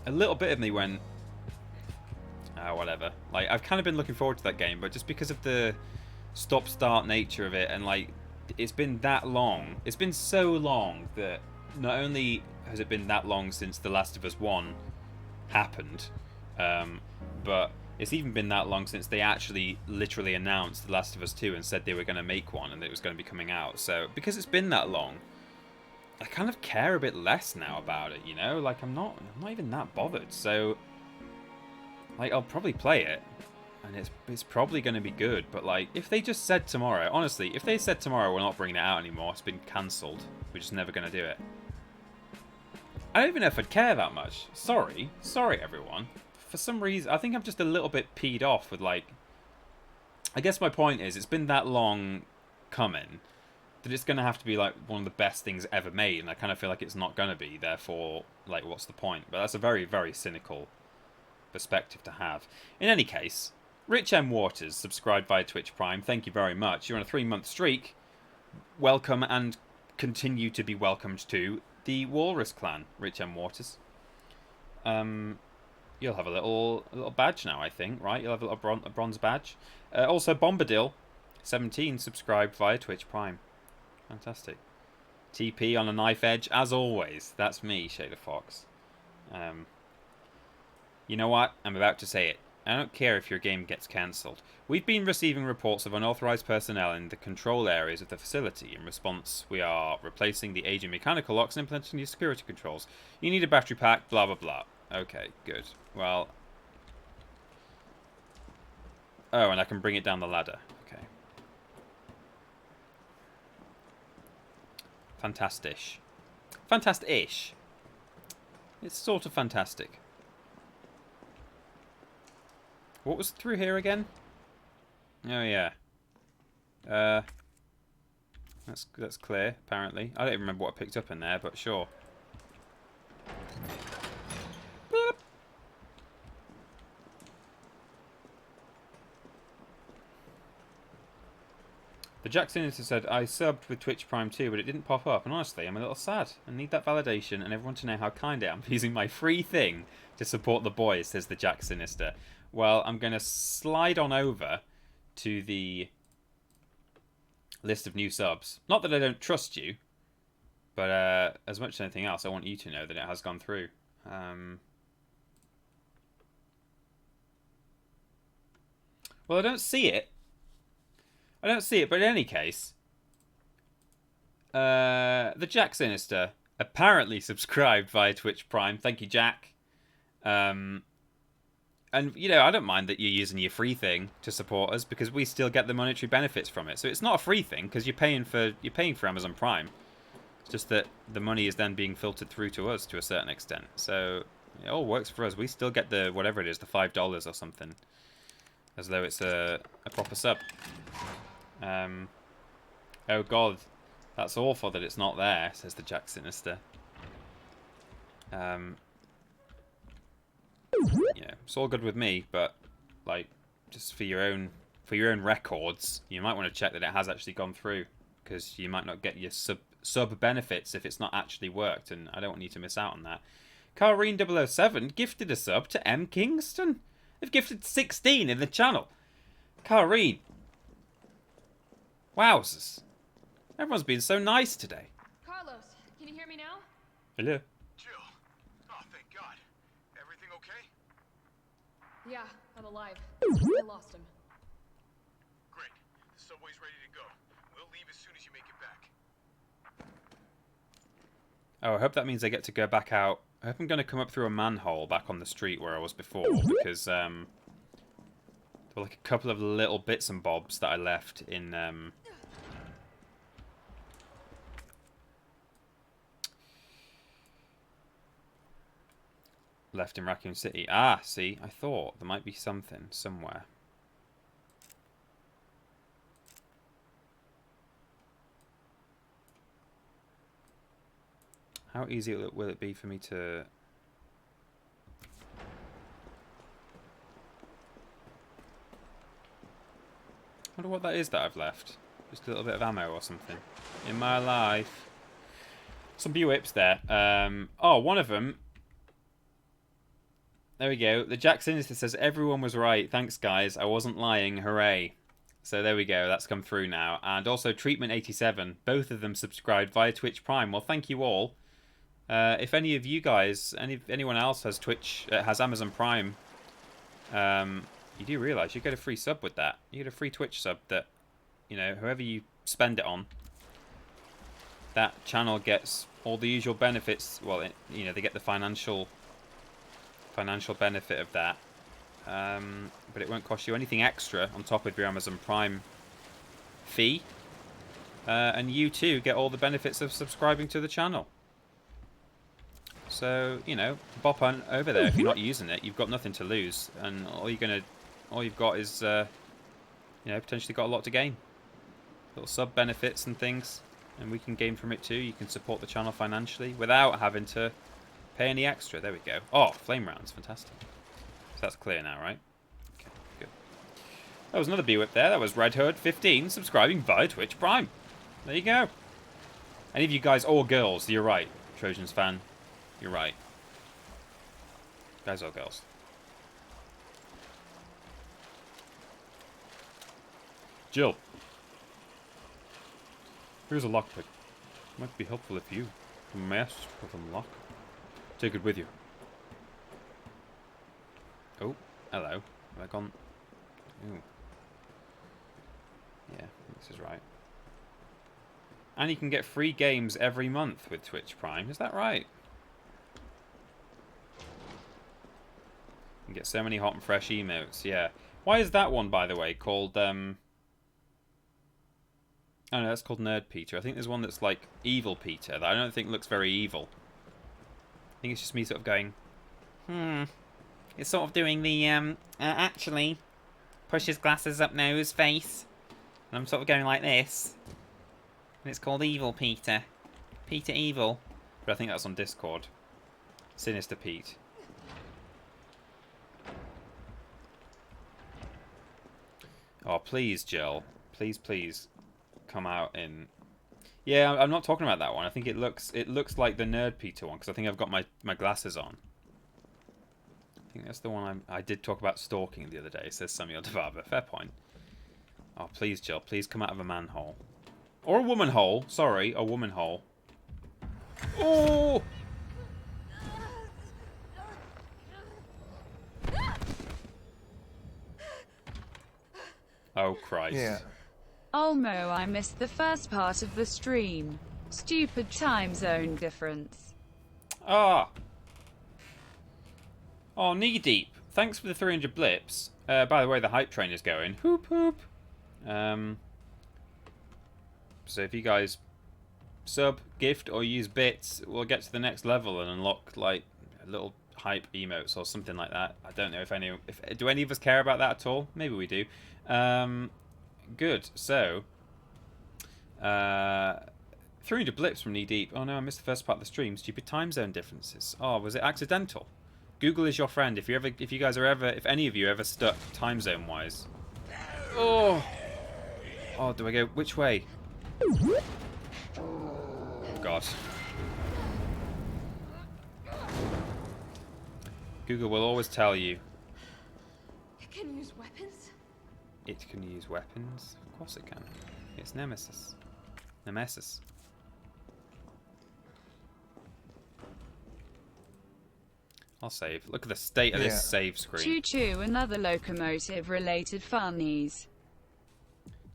Speaker 1: little bit of me went, whatever. Like, I've kind of been looking forward to that game, but just because of the stop-start nature of it, and, like, it's been that long. It's been so long that not only has it been that long since The Last of Us 1 happened, but it's even been that long since they actually literally announced The Last of Us 2 and said they were going to make one and that it was going to be coming out. So because it's been that long, I kind of care a bit less now about it, you know? Like, I'm not even that bothered. So, like, I'll probably play it, and it's probably going to be good. But, like, if they just said tomorrow, honestly, if they said tomorrow we're not bringing it out anymore, it's been cancelled, we're just never going to do it, I don't even know if I'd care that much. Sorry everyone. For some reason, I think I'm just a little bit peed off with, like... I guess my point is, it's been that long coming that it's going to have to be, like, one of the best things ever made, and I kind of feel like it's not going to be, therefore, like, what's the point? But that's a very, very cynical perspective to have. In any case, Rich M. Waters, subscribed via Twitch Prime, thank you very much. You're on a 3-month streak. Welcome, and continue to be welcomed to the Walrus Clan, Rich M. Waters. You'll have a little badge now, I think, right? You'll have a bronze badge. Also, Bombadil, 17, subscribed via Twitch Prime. Fantastic. TP on a knife edge, as always. That's me, Shader Fox. You know what? I'm about to say it. I don't care if your game gets cancelled. We've been receiving reports of unauthorized personnel in the control areas of the facility. In response, we are replacing the aging mechanical locks and implementing new security controls. You need a battery pack, blah, blah, blah. Okay, good. Well... Oh, and I can bring it down the ladder. Okay. Fantastic. Fantastic-ish. It's sort of fantastic. What was through here again? Oh, yeah. That's clear, apparently. I don't even remember what I picked up in there, but sure. Boop. The Jackson said, I subbed with Twitch Prime too, but it didn't pop up. And honestly, I'm a little sad. I need that validation and everyone to know how kind I am for using my free thing to support the boys, says the Jack Sinister. Well, I'm going to slide on over to the list of new subs. Not that I don't trust you, but as much as anything else, I want you to know that it has gone through. Well, I don't see it. But in any case, the Jack Sinister apparently subscribed via Twitch Prime. Thank you, Jack. And, you know, I don't mind that you're using your free thing to support us because we still get the monetary benefits from it. So it's not a free thing because you're paying for Amazon Prime. It's just that the money is then being filtered through to us to a certain extent. So it all works for us. We still get the, whatever it is, the $5 or something. As though it's a proper sub. Oh god, that's awful that it's not there, says the Jack Sinister. Yeah, it's all good with me, but like, just for your own records, you might want to check that it has actually gone through, because you might not get your sub benefits if it's not actually worked, and I don't want you to miss out on that. Kareen007 gifted a sub to M Kingston. They've gifted 16 in the channel. Kareen. Wowzers. Everyone's been so nice today.
Speaker 3: Carlos, can you hear me now?
Speaker 1: Hello.
Speaker 4: Jill. Oh, thank God. Everything okay?
Speaker 3: Yeah, I'm alive. I lost him.
Speaker 4: Great. The subway's ready to go. We'll leave as soon as you make it back.
Speaker 1: Oh, I hope that means I get to go back out. I hope I'm going to come up through a manhole back on the street where I was before, because there were like a couple of little bits and bobs that I left in Raccoon City. Ah, see, I thought there might be something somewhere. How easy will it be for me to... I wonder what that is that I've left. Just a little bit of ammo or something. In my life. Some B-whips there. Oh, one of them... There we go. The Jack Sinister says, everyone was right. Thanks, guys. I wasn't lying. Hooray. So there we go. That's come through now. And also Treatment87. Both of them subscribed via Twitch Prime. Well, thank you all. If any of you guys, anyone else has has Amazon Prime, you do realise you get a free sub with that. You get a free Twitch sub that, you know, whoever you spend it on, that channel gets all the usual benefits. Well, you know, they get the financial benefit of that, but it won't cost you anything extra on top of your Amazon Prime fee, and you too get all the benefits of subscribing to the channel. So, you know, bop on over there. If you're not using it, you've got nothing to lose, and all you've got is, you know, potentially got a lot to gain. Little sub benefits and things, and we can gain from it too. You can support the channel financially without having to pay any extra. There we go. Oh, flame rounds, fantastic. So that's clear now, right? Okay, good. That was another B-whip there. That was Red Hood 15 subscribing via Twitch Prime. There you go. Any of you guys or girls, you're right. Trojans fan. You're right. Guys or girls? Jill. Here's a lockpick. Might be helpful if you mess with unlock. Take it with you. Oh, hello. Have I gone? Ooh. Yeah, this is right. And you can get free games every month with Twitch Prime. Is that right? You can get so many hot and fresh emotes, yeah. Why is that one, by the way, called, oh no, that's called Nerd Peter. I think there's one that's like Evil Peter that I don't think looks very evil. I think it's just me sort of going, It's sort of doing the, actually, push his glasses up nose face. And I'm sort of going like this. And it's called Evil Peter. Peter Evil. But I think that's on Discord. Sinister Pete. Oh, please, Jill. Please, please. Come out in... Yeah, I'm not talking about that one. I think it looks like the Nerd Peter one. Because I think I've got my glasses on. I think that's the one I did talk about stalking the other day, says Samuel DeVarba. Fair point. Oh, please, Jill. Please come out of a manhole. Or a woman hole. Sorry, a woman hole. Oh! Oh, Christ.
Speaker 5: Yeah.
Speaker 2: Olmo, I missed the first part of the stream. Stupid time zone difference.
Speaker 1: Ah! Oh, knee deep. Thanks for the 300 blips. By the way, the hype train is going. Hoop, hoop. So if you guys sub, gift, or use bits, we'll get to the next level and unlock, like, little hype emotes or something like that. I don't know do any of us care about that at all? Maybe we do. Good. So, 300 blips from knee deep. Oh no, I missed the first part of the stream. Stupid time zone differences. Oh, was it accidental? Google is your friend. If any of you ever stuck time zone wise. Oh, do I go which way? Oh God. Google will always tell you.
Speaker 3: It can use weapons?
Speaker 1: It can use weapons. Of course it can. It's Nemesis. Nemesis. I'll save. Look at the state of this save screen.
Speaker 2: Choo choo, another locomotive related funnies.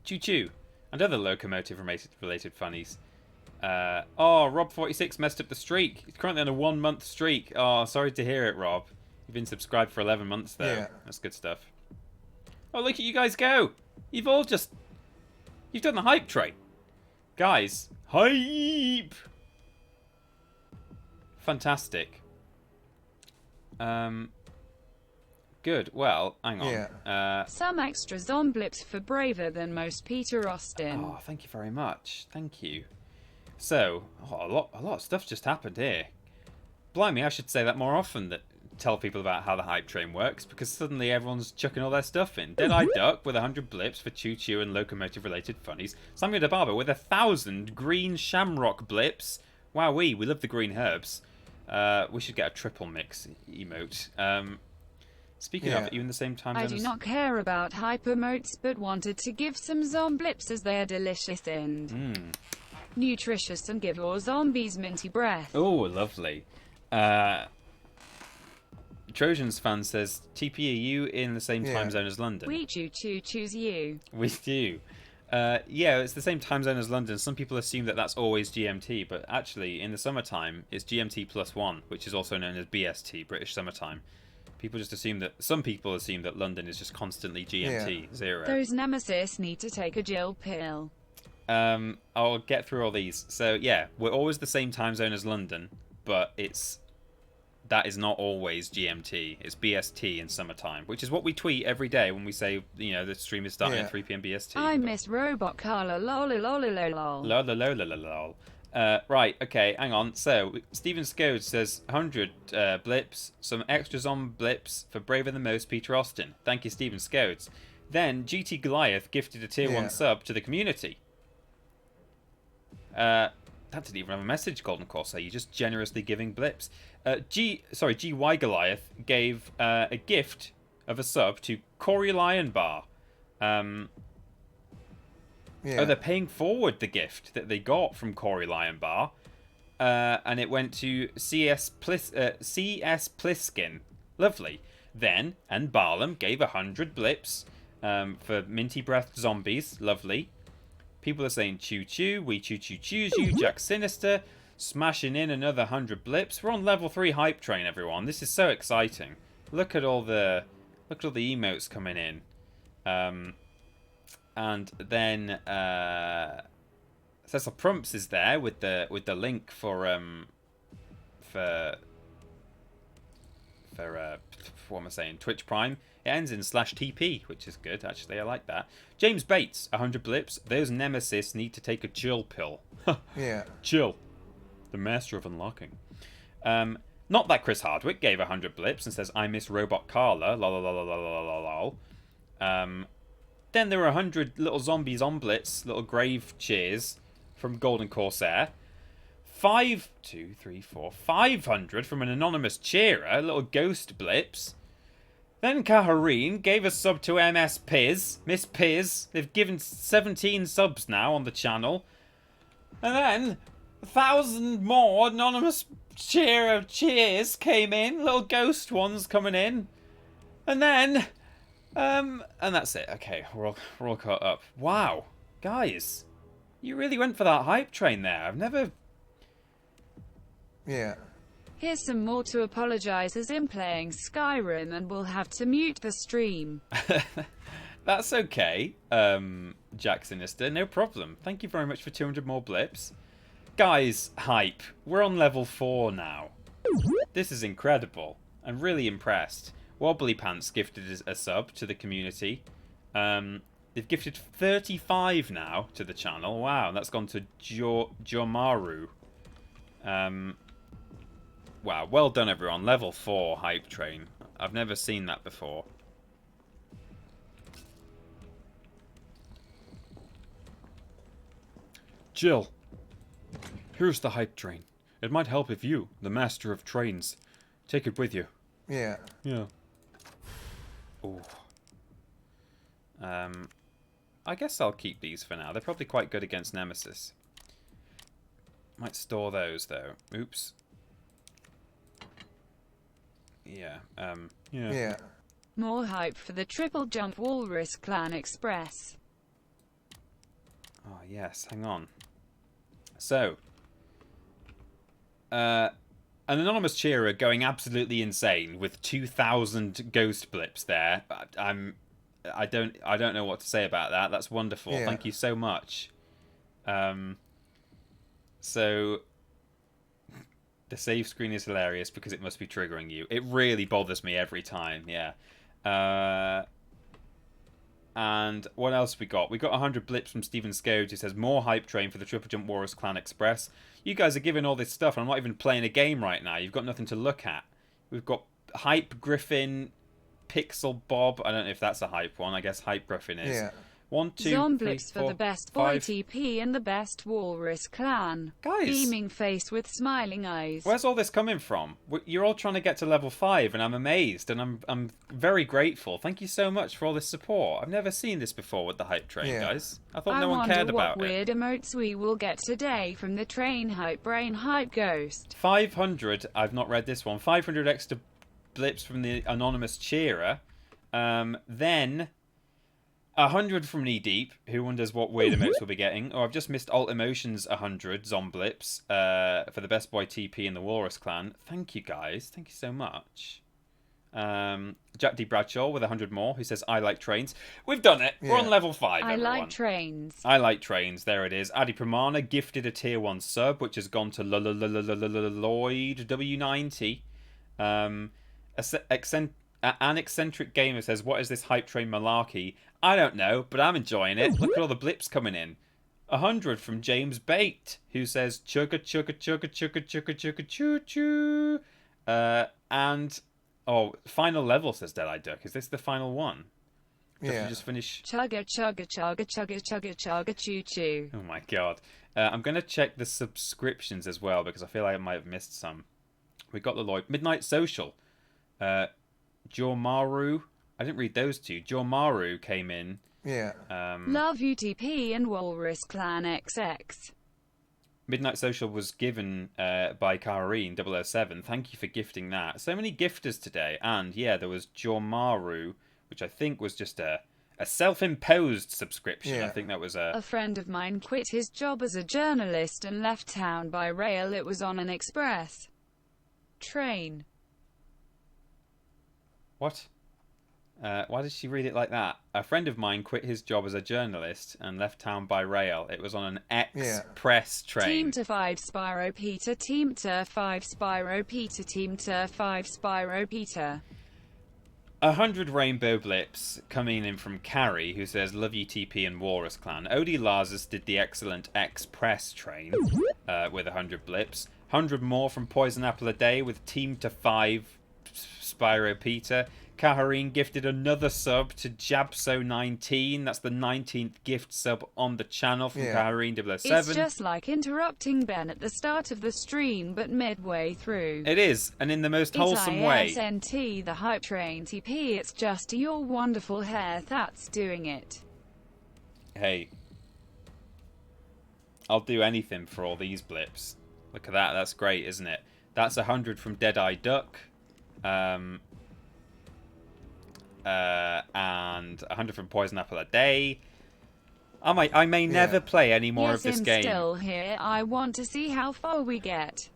Speaker 1: Choo choo. And other locomotive related funnies. Rob46 messed up the streak. He's currently on a 1 month streak. Oh, sorry to hear it, Rob. You've been subscribed for 11 months, though.
Speaker 5: Yeah.
Speaker 1: That's good stuff. Oh, look at you guys go. You've done the hype train. Guys, hype! Fantastic. Good. Well, hang on.
Speaker 5: Yeah.
Speaker 2: Some extra zomblips for braver than most Peter Austin.
Speaker 1: Oh, thank you very much. Thank you. So, a lot of stuff just happened here. Blimey, I should say that more often. Tell people about how the hype train works, because suddenly everyone's chucking all their stuff in. Dead-Eye Duck with 100 blips for Choo Choo and locomotive-related funnies. Samuel DeBarber with 1,000 green shamrock blips. Wowee, we love the green herbs. We should get a triple mix emote. Speaking of, even the same time
Speaker 2: I
Speaker 1: zone
Speaker 2: do
Speaker 1: as...
Speaker 2: not care about hypermotes, but wanted to give some zomblips as they are delicious and nutritious and give all zombies minty breath.
Speaker 1: Oh, lovely. Trojans fan says, TP, are you in the same time zone as London?
Speaker 2: We choose you.
Speaker 1: We do. Yeah, it's the same time zone as London. Some people assume that that's always GMT, but actually, in the summertime, it's GMT +1, which is also known as BST, British Summertime. Some people assume that London is just constantly GMT 0.
Speaker 2: Those nemesis need to take a Jill pill.
Speaker 1: I'll get through all these. So yeah, we're always the same time zone as London, but that is not always GMT. It's BST in summertime, which is what we tweet every day when we say, the stream is starting at 3 p.m. BST.
Speaker 2: I miss Robot Carla lol.
Speaker 1: Lol. Right, okay, hang on. So, Stephen Scode says 100 blips, some extra zombie blips for Braver Than Most, Peter Austin. Thank you, Stephen Scodes. Then, GT Goliath gifted a tier 1 sub to the community. That didn't even have a message, Golden Corsair. You're just generously giving blips. GY Goliath gave a gift of a sub to Corey Lion Bar. Oh, they're paying forward the gift that they got from Corey Lion Bar. And it went to CS Pliskin. Lovely. Then, and Barlam gave 100 blips for Minty Breath Zombies. Lovely. People are saying choo choo, we choo choo choose you, Jack Sinister, smashing in another 100 blips. We're on level 3 hype train, everyone. This is so exciting. Look at all the emotes coming in. And then Cecil Prumps is there with the link for what am I saying? Twitch Prime. It ends in /TP, which is good, actually. I like that. James Bates, 100 blips. Those nemesis need to take a chill pill.
Speaker 5: Yeah.
Speaker 1: Chill. The master of unlocking. Not that Chris Hardwick gave 100 blips and says, I miss Robot Carla. Lol, lol, lol, lol, lol, lol. Then there were 100 little zombies on blitz, little grave cheers from Golden Corsair. 500 from an anonymous cheerer, little ghost blips. Then Kahareen gave a sub to MS Piz, Miss Piz. They've given 17 subs now on the channel. And then 1,000 more anonymous cheers came in, little ghost ones coming in. And then, and that's it. Okay, we're all caught up. Wow, guys, you really went for that hype train there. I've never.
Speaker 5: Yeah.
Speaker 2: Here's some more to apologize as in playing Skyrim and we'll have to mute the stream.
Speaker 1: That's okay, Jack Sinister, no problem. Thank you very much for 200 more blips. Guys, hype. We're on level 4 now. This is incredible. I'm really impressed. Wobbly Pants gifted a sub to the community. They've gifted 35 now to the channel. Wow, that's gone to Jomaru. Wow, well done everyone. Level 4 hype train. I've never seen that before. Jill, here's the hype train. It might help if you, the master of trains, take it with you.
Speaker 5: Yeah.
Speaker 1: Yeah. Ooh. I guess I'll keep these for now. They're probably quite good against Nemesis. Might store those though. Oops. Yeah.
Speaker 5: Yeah.
Speaker 2: More hype for the TripleJump Walrus Clan Express.
Speaker 1: Oh yes. Hang on. So, an anonymous cheerer going absolutely insane with 2,000 ghost blips there. I don't know what to say about that. That's wonderful.
Speaker 5: Yeah.
Speaker 1: Thank you so much. So the save screen is hilarious because it must be triggering you. It really bothers me every time. Yeah. And what else we got? We got 100 blips from Stephen Scoge who says, more hype train for the TripleJump Walrus Clan Express. You guys are giving all this stuff and I'm not even playing a game right now. You've got nothing to look at. We've got Hype Griffin, Pixel Bob. I don't know if that's a hype one. I guess Hype Griffin is.
Speaker 5: Yeah.
Speaker 1: 1, 2, 3,
Speaker 2: Zomblips
Speaker 1: 4,
Speaker 2: for the best
Speaker 1: 5.
Speaker 2: boy TP and the best Walrus Clan.
Speaker 1: Guys.
Speaker 2: Beaming face with smiling eyes.
Speaker 1: Where's all this coming from? You're all trying to get to level 5 and I'm amazed and I'm very grateful. Thank you so much for all this support. I've never seen this before with the hype train,
Speaker 5: Yeah.
Speaker 1: guys. I thought no one cared about
Speaker 2: what
Speaker 1: it.
Speaker 2: weird emotes we will get today from the train hype brain hype ghost.
Speaker 1: 500, I've not read this one. 500 extra blips from the anonymous cheerer. Then 100 from Knee Deep, who wonders what weird emotes we'll be getting. Oh, I've just missed Alt Emotions 100 Zomblips for the best boy TP in the Walrus Clan. Thank you guys. Thank you so much. Jack D. Bradshaw with 100 more, who says, I like trains. We've done it. We're on level 5,
Speaker 2: I
Speaker 1: everyone.
Speaker 2: like trains.
Speaker 1: I like trains. There it is. Adi Pramana gifted a tier 1 sub, which has gone to Lloyd W90. An eccentric gamer says, what is this hype train malarkey? I don't know, but I'm enjoying it. Look at all the blips coming in. 100 from James Bate, who says, chugga chugga chugga chugga chugga chugga choo choo. And, oh, final level, says Deadeye Duck. Is this the final one?
Speaker 5: Yeah.
Speaker 1: Just finish.
Speaker 2: Chugga chugga chugga chugga chugga chugga choo choo.
Speaker 1: Oh my god. I'm going to check the subscriptions as well, because I feel like I might have missed some. We got the Lloyd. Midnight Social. Jomaru. I didn't read those two. Jomaru came in.
Speaker 5: Yeah.
Speaker 2: Love UTP and Walrus Clan XX.
Speaker 1: Midnight Social was given by Kareen 007. Thank you for gifting that. So many gifters today. And yeah, there was Jomaru, which I think was just a self-imposed subscription.
Speaker 5: Yeah.
Speaker 1: I think that was
Speaker 2: A friend of mine quit his job as a journalist and left town by rail. It was on an express train.
Speaker 1: What? Why did she read it like that? A friend of mine quit his job as a journalist and left town by rail. It was on an express train.
Speaker 2: Team to 5 Spyro Peter. Team to 5 Spyro Peter. Team to 5 Spyro Peter.
Speaker 1: 100 rainbow blips coming in from Carrie, who says, love you TP and Walrus Clan. Odie Lazarus did the excellent Express train with 100 blips. 100 more from Poison Apple a Day with Team to 5 Spyro Peter. Kaharine gifted another sub to Jabso19. That's the 19th gift sub on the channel from Kaharine 007.
Speaker 2: It's just like interrupting Ben at the start of the stream, but midway through.
Speaker 1: It is, and in the most wholesome way.
Speaker 2: ISNT, the hype train TP, it's just your wonderful hair that's doing it.
Speaker 1: Hey. I'll do anything for all these blips. Look at that, that's great, isn't it? That's 100 from Deadeye Duck. And 100 from Poison Apple a Day. I may never play any more of this game.
Speaker 2: Still here. I want to see how far we get.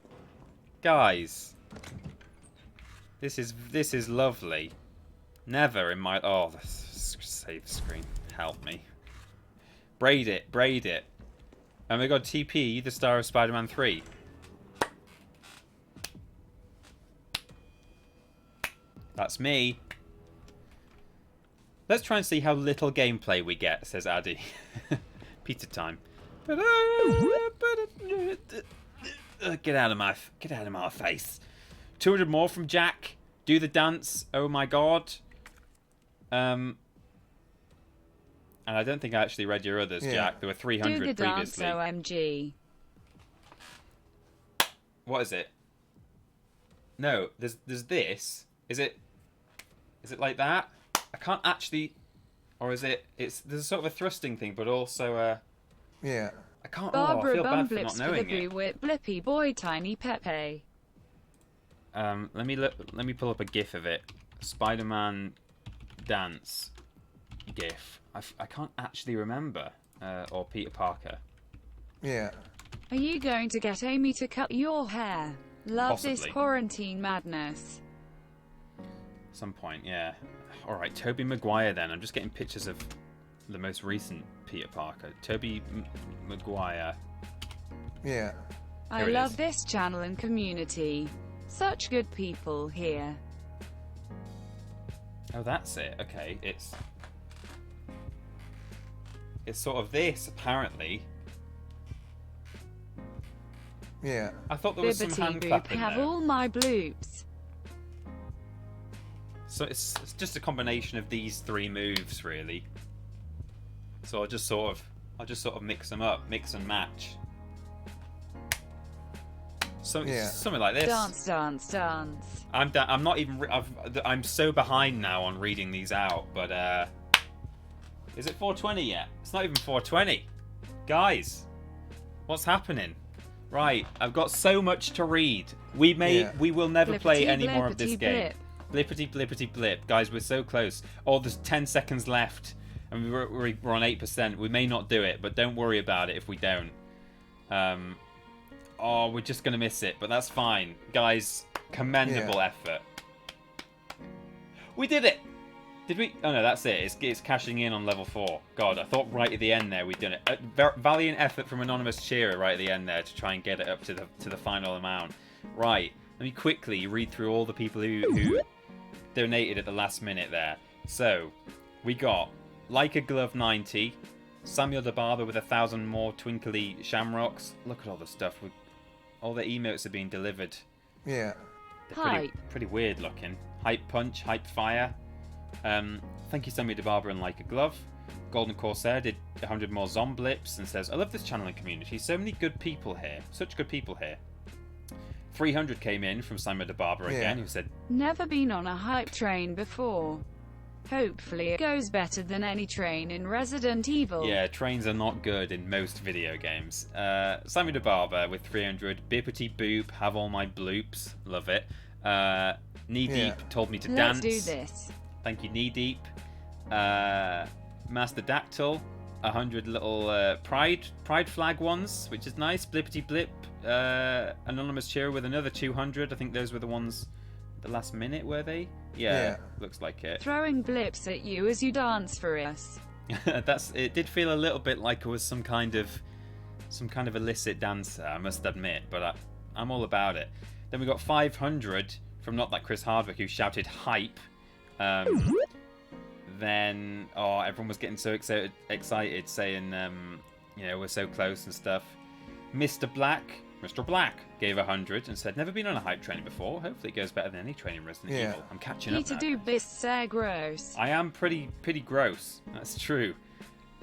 Speaker 1: Guys, this is lovely. Never in my save screen. Help me. Braid it. And we got TP, the star of Spider-Man 3. That's me. Let's try and see how little gameplay we get, says Addy. Pizza time. Get out of my face. 200 more from Jack. Do the dance. Oh my god. And I don't think I actually read your others, Jack. There were 300
Speaker 2: Do the
Speaker 1: previously.
Speaker 2: dance, OMG.
Speaker 1: What is it? No, there's this. Is it like that? I can't actually, or is it? There's sort of a thrusting thing, but also I can't.
Speaker 2: Barbara
Speaker 1: I feel bad for
Speaker 2: Bumblips
Speaker 1: not
Speaker 2: for the
Speaker 1: knowing
Speaker 2: blue
Speaker 1: it.
Speaker 2: whip Blippy Boy Tiny Pepe.
Speaker 1: Let me pull up a GIF of it. Spider-Man dance GIF. I can't actually remember. Or Peter Parker.
Speaker 5: Yeah.
Speaker 2: Are you going to get Amy to cut your hair? Love
Speaker 1: Possibly.
Speaker 2: this quarantine madness.
Speaker 1: Some point, yeah. Alright, Tobey Maguire then. I'm just getting pictures of the most recent Peter Parker. Tobey Maguire.
Speaker 5: Yeah.
Speaker 2: I
Speaker 1: Here it
Speaker 2: love
Speaker 1: is.
Speaker 2: this channel and community. Such good people here.
Speaker 1: Oh, that's it. Okay, it's sort of this, apparently.
Speaker 5: Yeah.
Speaker 1: I thought there was some
Speaker 2: Bibbity
Speaker 1: hand
Speaker 2: boop,
Speaker 1: clapping
Speaker 2: have
Speaker 1: there.
Speaker 2: all my bloops.
Speaker 1: So it's just a combination of these three moves, really. So I'll just sort of mix them up, mix and match. So something like this.
Speaker 2: Dance, dance, dance.
Speaker 1: I'm not even. I'm so behind now on reading these out. But is it 420 yet? It's not even 420, guys. What's happening? Right, I've got so much to read. We will never play any more of this game. Blippity blippity blip, guys. We're so close. Oh, there's 10 seconds left, and we're on 8%. We may not do it, but don't worry about it if we don't. Oh, we're just gonna miss it, but that's fine, guys. Commendable effort. We did it. Did we? Oh no, that's it. It's cashing in on level 4. God, I thought right at the end there we'd done it. Valiant effort from Anonymous Cheerer right at the end there to try and get it up to the final amount. Right. Let me quickly read through all the people who donated at the last minute there. So we got Like a Glove 90, Samuel DeBarber with 1,000 more twinkly shamrocks. Look at all the stuff. All the emotes are being delivered.
Speaker 5: Yeah.
Speaker 1: They're pretty weird looking. Hype Punch, Hype Fire. Thank you, Samuel DeBarber and Like a Glove. Golden Corsair did 100 more Zomblips and says, I love this channel and community. So many good people here. Such good people here. 300 came in from Simon DeBarber again, who said,
Speaker 2: never been on a hype train before. Hopefully it goes better than any train in Resident Evil.
Speaker 1: yeah, trains are not good in most video games. Simon DeBarber with 300. Bippity Boop, have all my bloops. Love it. Knee Deep told me to dance.
Speaker 2: Let's do this.
Speaker 1: Thank you, Knee Deep. Master Dactyl, 100 little pride flag ones, which is nice. Blippity Blip. Anonymous Cheerer with another 200. I think those were the ones at the last minute, were they? Yeah, looks like it.
Speaker 2: Throwing blips at you as you dance for us.
Speaker 1: It did feel a little bit like it was some kind of illicit dancer, I must admit, but I'm all about it. Then we got 500 from Not That Chris Hardwick, who shouted hype Then, everyone was getting so excited saying, we're so close and stuff. Mr. Black gave 100 and said, never been on a hype train before. Hopefully it goes better than any train in Resident Evil. I'm catching up
Speaker 2: Peter
Speaker 1: now.
Speaker 2: du bist sehr gross.
Speaker 1: I am pretty gross. That's true.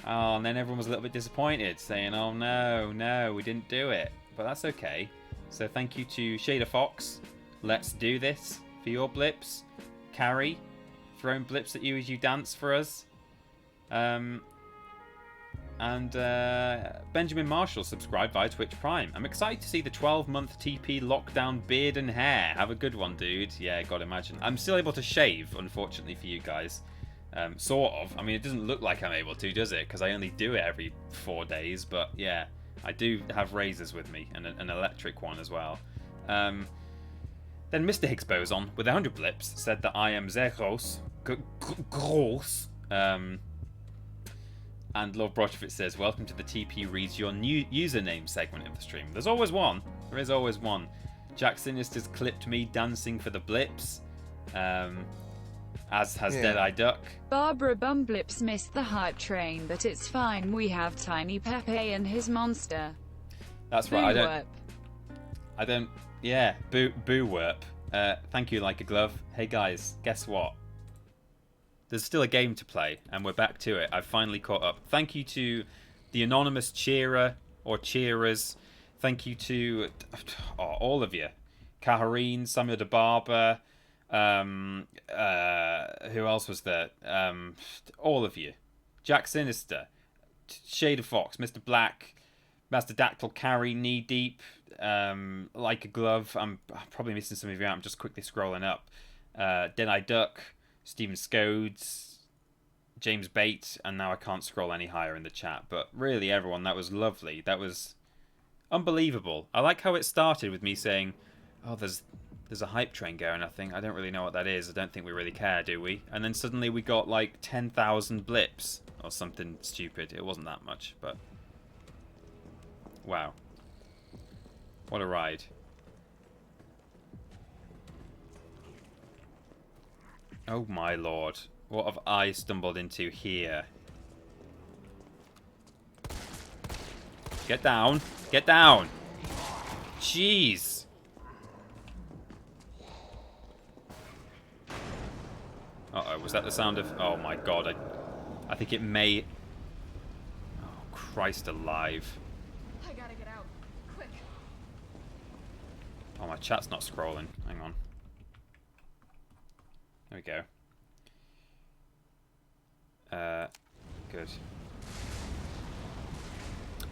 Speaker 1: Oh, and then everyone was a little bit disappointed, saying, oh no, we didn't do it. But that's okay. So thank you to Shader Fox. Let's do this for your blips. Carrie, throwing blips at you as you dance for us. And Benjamin Marshall subscribed via Twitch Prime. I'm excited to see the 12-month TP lockdown beard and hair. Have a good one, dude. Yeah, God, imagine. I'm still able to shave, unfortunately for you guys. Sort of. I mean, it doesn't look like I'm able to, does it? Because I only do it every 4 days. But yeah, I do have razors with me and an electric one as well. Then Mr. Higgs Boson, with 100 blips, said that I am sehr gross. Gross. And Lord Brochevitz says, welcome to the TP Reads Your New Username segment of the stream. There's always one. There is always one. Jack Sinister's clipped me dancing for the blips. As has Dead-Eye Duck.
Speaker 2: Barbara Bumblips missed the hype train, but it's fine. We have Tiny Pepe and his monster.
Speaker 1: That's right. I don't. Yeah, boo werp. Thank you, Like a Glove. Hey guys, guess what? There's still a game to play, and we're back to it. I've finally caught up. Thank you to the anonymous cheerer or cheerers. Thank you to all of you. Kaharine, Samuel de Barber. Who else was there? All of you. Jack Sinister, Shader Fox, Mr. Black, Master Dactyl, Carrie, Knee Deep, Like a Glove. I'm probably missing some of you out. I'm just quickly scrolling up. Dead-Eye Duck, Stephen Scodes, James Bate, and now I can't scroll any higher in the chat. But really, everyone, that was lovely. That was unbelievable. I like how it started with me saying, oh, there's a hype train going, I think. I don't really know what that is. I don't think we really care, do we? And then suddenly we got like 10,000 blips or something stupid. It wasn't that much, but wow. What a ride. Oh my lord. What have I stumbled into here? Get down. Get down. Jeez. Uh-oh, was that the sound of... Oh my god, I think it may... Oh, Christ alive.
Speaker 3: I gotta get out. Quick.
Speaker 1: Oh, my chat's not scrolling. Hang on. There we go. Good.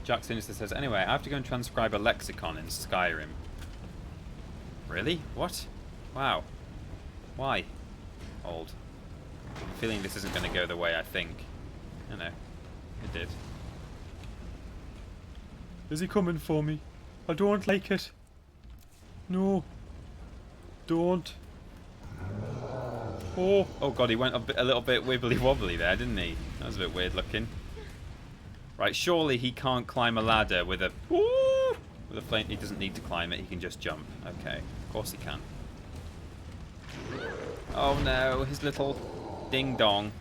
Speaker 1: Jack Sinister says, anyway, I have to go and transcribe a lexicon in Skyrim. Really? What? Wow. Why? Old. I'm feeling this isn't going to go the way I think. I know. It did. Is he coming for me? I don't like it. No. Don't. Oh god, he went a little bit wibbly wobbly there, didn't he? That was a bit weird looking. Right, surely he can't climb a ladder with a flame. He doesn't need to climb it, he can just jump. Okay, of course he can. Oh no, his little ding dong.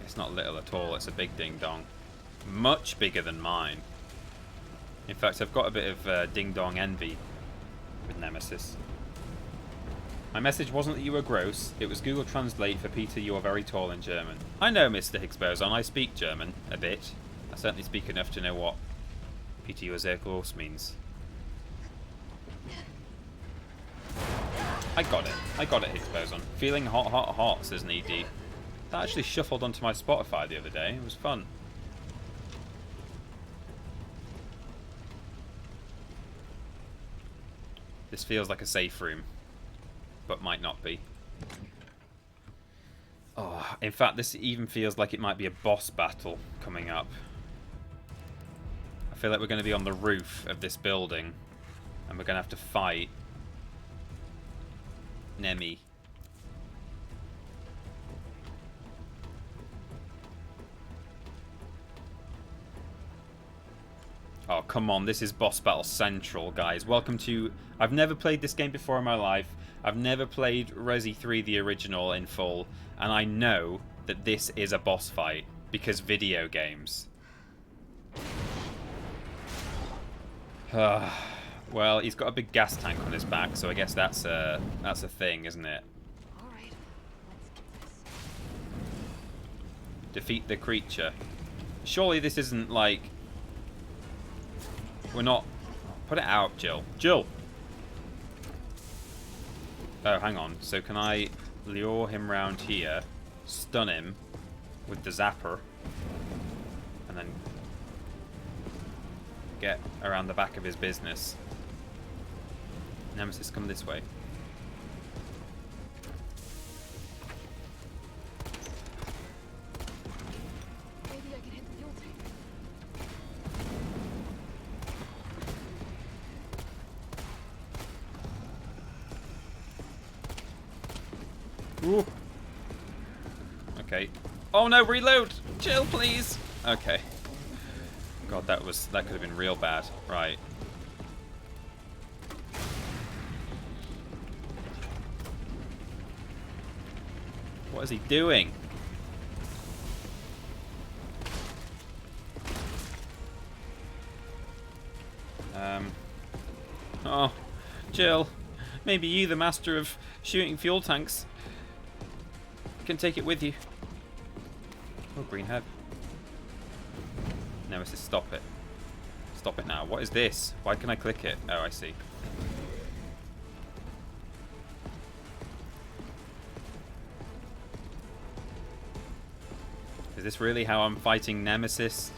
Speaker 1: It's not little at all, it's a big ding dong. Much bigger than mine. In fact, I've got a bit of ding-dong envy with Nemesis. My message wasn't that you were gross. It was Google Translate for Peter, you are very tall in German. I know, Mr. Higgs Boson. I speak German a bit. I certainly speak enough to know what Peter, you are sehr gross means. I got it. I got it, Higgs Boson. Feeling hot, hot, hot, says Knee Deep. That actually shuffled onto my Spotify the other day. It was fun. This feels like a safe room, but might not be. Oh, in fact, this even feels like it might be a boss battle coming up. I feel like we're going to be on the roof of this building, and we're going to have to fight Nemi. Oh, come on. This is Boss Battle Central, guys. Welcome to... I've never played this game before in my life. I've never played Resi 3, the original, in full. And I know that this is a boss fight because video games. Well, he's got a big gas tank on his back, so I guess that's a thing, isn't it?
Speaker 3: All right, let's get this.
Speaker 1: Defeat the creature. Surely this isn't like... We're not... Put it out, Jill. Jill! Oh, hang on. So can I lure him round here, stun him with the zapper, and then get around the back of his business? Nemesis, come this way.
Speaker 3: Maybe I can hit the fuel tank.
Speaker 1: Ooh. Okay. Oh no, reload! Chill, please! Okay. God, that could have been real bad. Right. What is he doing? Oh, Jill. Maybe you, the master of shooting fuel tanks, can take it with you. Oh, green head. Nemesis, stop it. Stop it now. What is this? Why can I click it? Oh, I see. Is this really how I'm fighting Nemesis?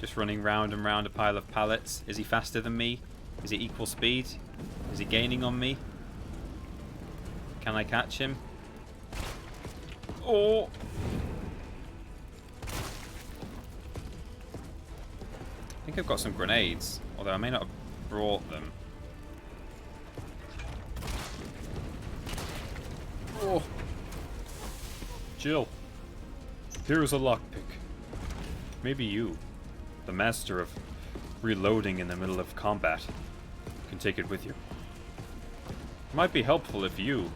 Speaker 1: Just running round and round a pile of pallets? Is he faster than me? Is he equal speed? Is he gaining on me? Can I catch him? Oh! I think I've got some grenades, although I may not have brought them. Oh! Jill, here is a lockpick. Maybe you, the master of reloading in the middle of combat, can take it with you. It might be helpful if you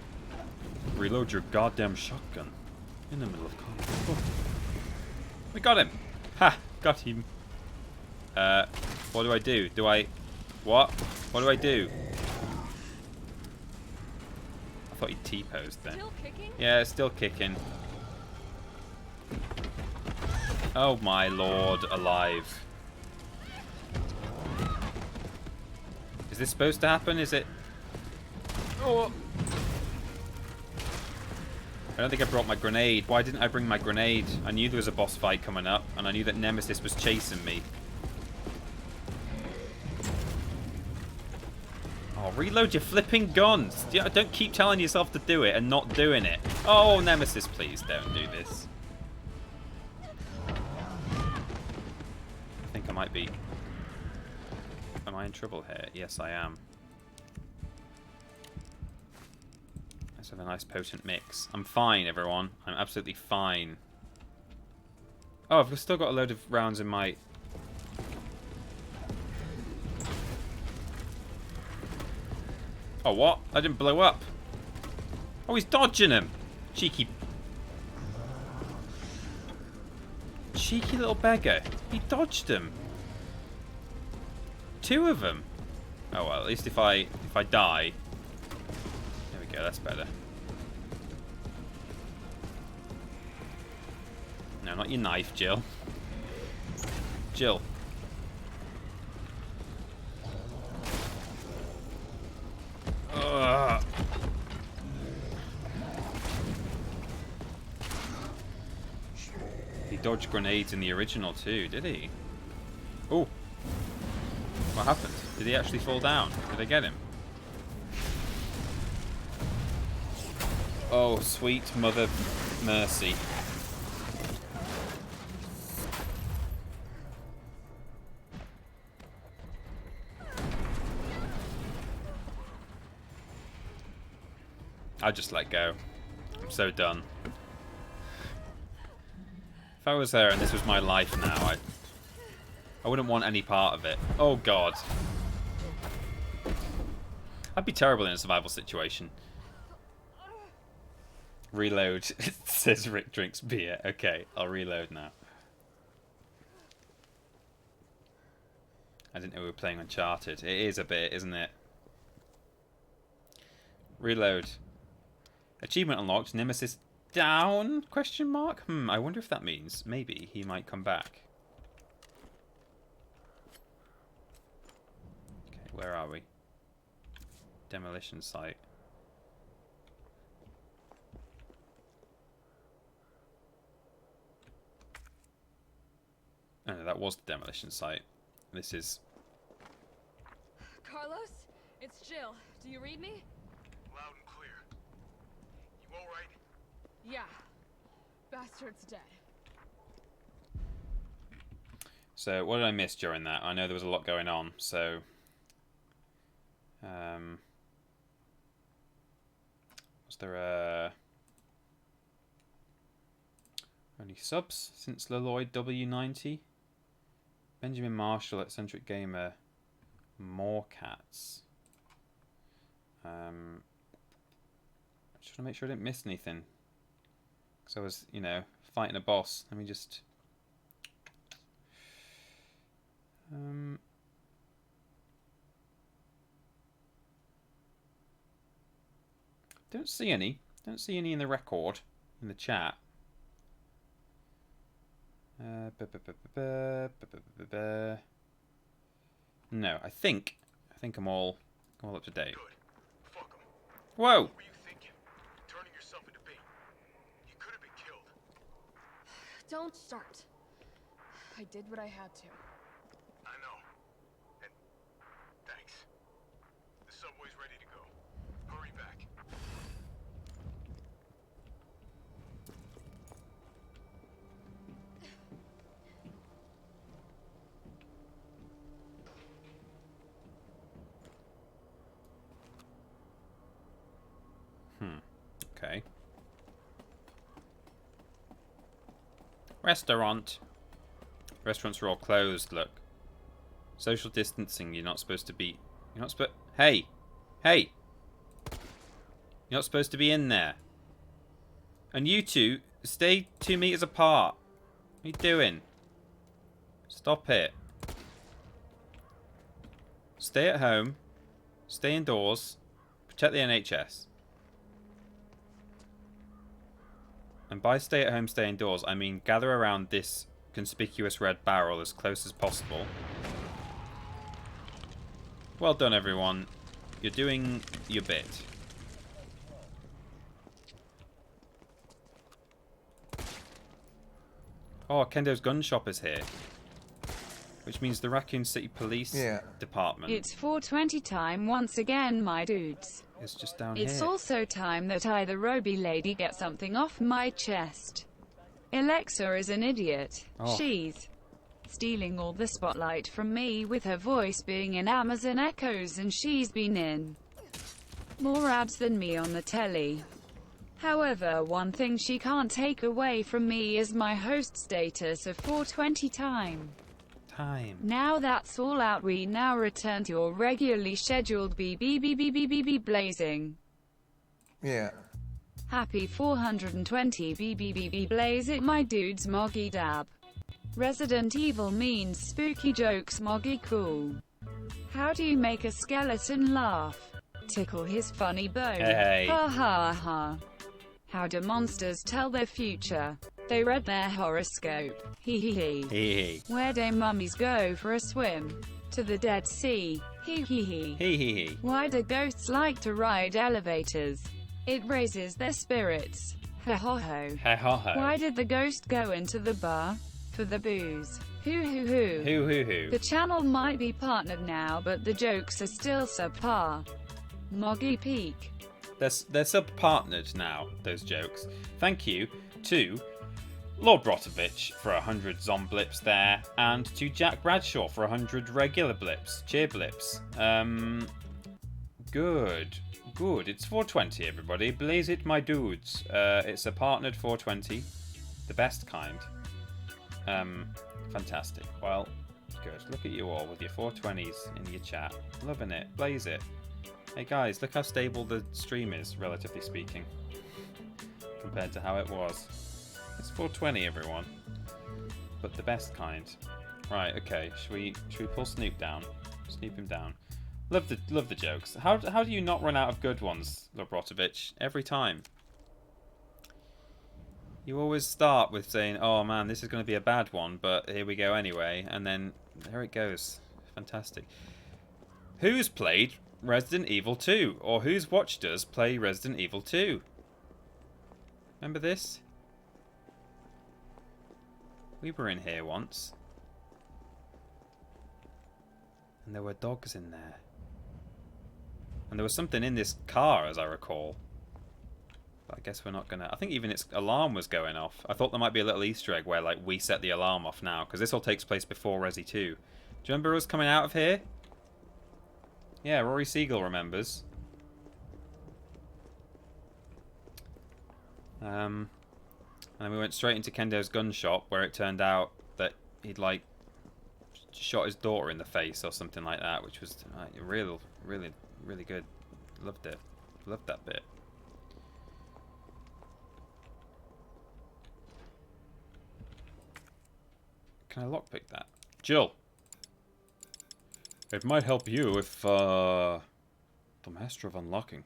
Speaker 1: reload your goddamn shotgun in the middle of combat. Oh. We got him! Ha! Got him. What do I do? Do I... What? What do I do? I thought he T-posed then.
Speaker 3: Still kicking?
Speaker 1: Yeah, it's still kicking. Oh my lord, alive. Is this supposed to happen? Is it... Oh! I don't think I brought my grenade. Why didn't I bring my grenade? I knew there was a boss fight coming up, and I knew that Nemesis was chasing me. Oh, reload your flipping guns! Don't keep telling yourself to do it and not doing it. Oh, Nemesis, please don't do this. I think I might be... Am I in trouble here? Yes, I am. Let's have a nice potent mix. I'm fine, everyone. I'm absolutely fine. Oh, I've still got a load of rounds in my... Oh, what? I didn't blow up. Oh, he's dodging him. Cheeky... Cheeky little beggar. He dodged him. Two of them. Oh, well, at least if I die... There we go, that's better. No, not your knife, Jill. Jill. Ugh. He dodged grenades in the original too, did he? Oh. What happened? Did he actually fall down? Did I get him? Oh, sweet mother mercy. I'll just let go. I'm so done. If I was there and this was my life now, I wouldn't want any part of it. Oh, God. I'd be terrible in a survival situation. Reload. It says Rick drinks beer. Okay, I'll reload now. I didn't know we were playing Uncharted. It is a bit, isn't it? Reload. Achievement unlocked. Nemesis down? Question mark? I wonder if that means maybe he might come back. Okay, where are we? Demolition site. Oh, no, that was the demolition site. This is...
Speaker 3: Carlos, it's Jill. Do you read me?
Speaker 4: Loud and clear. You alright?
Speaker 3: Yeah. Bastard's dead.
Speaker 1: So, what did I miss during that? I know there was a lot going on, so... was there a... Any subs since Leloid W90? Benjamin Marshall, Eccentric Gamer, more cats. I just want to make sure I didn't miss anything. Because I was, you know, fighting a boss. Let me just... don't see any. Don't see any in the record, in the chat. No, I think I'm all up to date.
Speaker 4: Good. Fuck 'em.
Speaker 1: Whoa!
Speaker 4: What were you thinking? Turning yourself into bait. You could have been killed.
Speaker 3: Don't start. I did what I had to.
Speaker 4: I know. And thanks. The subway's ready to go. Hurry back.
Speaker 1: Okay. Restaurant. Restaurants are all closed, look. Social distancing, you're not supposed to be... You're not supposed... Hey! Hey! You're not supposed to be in there. And you two, stay 2 meters apart. What are you doing? Stop it. Stay at home. Stay indoors. Protect the NHS. And by stay at home, stay indoors, I mean gather around this conspicuous red barrel as close as possible. Well done, everyone. You're doing your bit. Oh, Kendo's gun shop is here. Which means the Raccoon City Police Department
Speaker 2: It's 4:20 time once again, my dudes.
Speaker 1: is just down
Speaker 2: It's
Speaker 1: here.
Speaker 2: also time that I, the Roby lady, get something off my chest. Alexa is an idiot.
Speaker 1: Oh.
Speaker 2: She's stealing all the spotlight from me with her voice being in Amazon Echoes, and she's been in more ads than me on the telly. However, one thing she can't take away from me is my host status of 4:20 time. Now that's all out, we now return to your regularly scheduled BBBBBBB blazing.
Speaker 5: Yeah.
Speaker 2: Happy 420 BBBB blaze it, my dudes. Moggy dab. Resident Evil means spooky jokes. Moggy cool. How do you make a skeleton laugh? Tickle his funny bone.
Speaker 1: Hey.
Speaker 2: Ha ha ha. How do monsters tell their future? They read their horoscope. Hee hee hee.
Speaker 1: Hee
Speaker 2: Where do mummies go for a swim? To the Dead Sea. Hee hee hee.
Speaker 1: hee. Hee hee.
Speaker 2: Why do ghosts like to ride elevators? It raises their spirits. Ha ho ho.
Speaker 1: Ha ha ha.
Speaker 2: Why did the ghost go into the bar? For the booze. Hoo hoo hoo.
Speaker 1: Hoo hoo hoo.
Speaker 2: The channel might be partnered now, but the jokes are still subpar. Moggy peak.
Speaker 1: They're sub-partnered now, those jokes. Thank you to Lord Brotovich for 100 zomblips there, and to Jack Bradshaw for 100 regular blips. Cheer blips. Good. Good. It's 420, everybody. Blaze it, my dudes. It's a partnered 420. The best kind. Fantastic. Well, Good. Look at you all with your 420s in your chat. Loving it. Blaze it. Hey guys, look how stable the stream is, relatively speaking, compared to how it was. It's 420, everyone. But the best kind. Right, okay. Should we pull Snoop down? Snoop him down. Love the jokes. How do you not run out of good ones, Lobrotovich? Every time. You always start with saying, oh man, this is going to be a bad one, but here we go anyway. And then there it goes. Fantastic. Who's played Resident Evil 2? Or who's watched us play Resident Evil 2? Remember this? We were in here once. And there were dogs in there. And there was something in this car, as I recall. But I guess we're not gonna... I think even its alarm was going off. I thought there might be a little Easter egg where, like, we set the alarm off now. Because this all takes place before Resi 2. Do you remember us coming out of here? Yeah, Rory Siegel remembers. And then we went straight into Kendo's gun shop, where it turned out that he'd, like, shot his daughter in the face or something like that, which was really good. Loved it. Loved that bit. Can I lockpick that? Jill! It might help you if, the Master of Unlocking.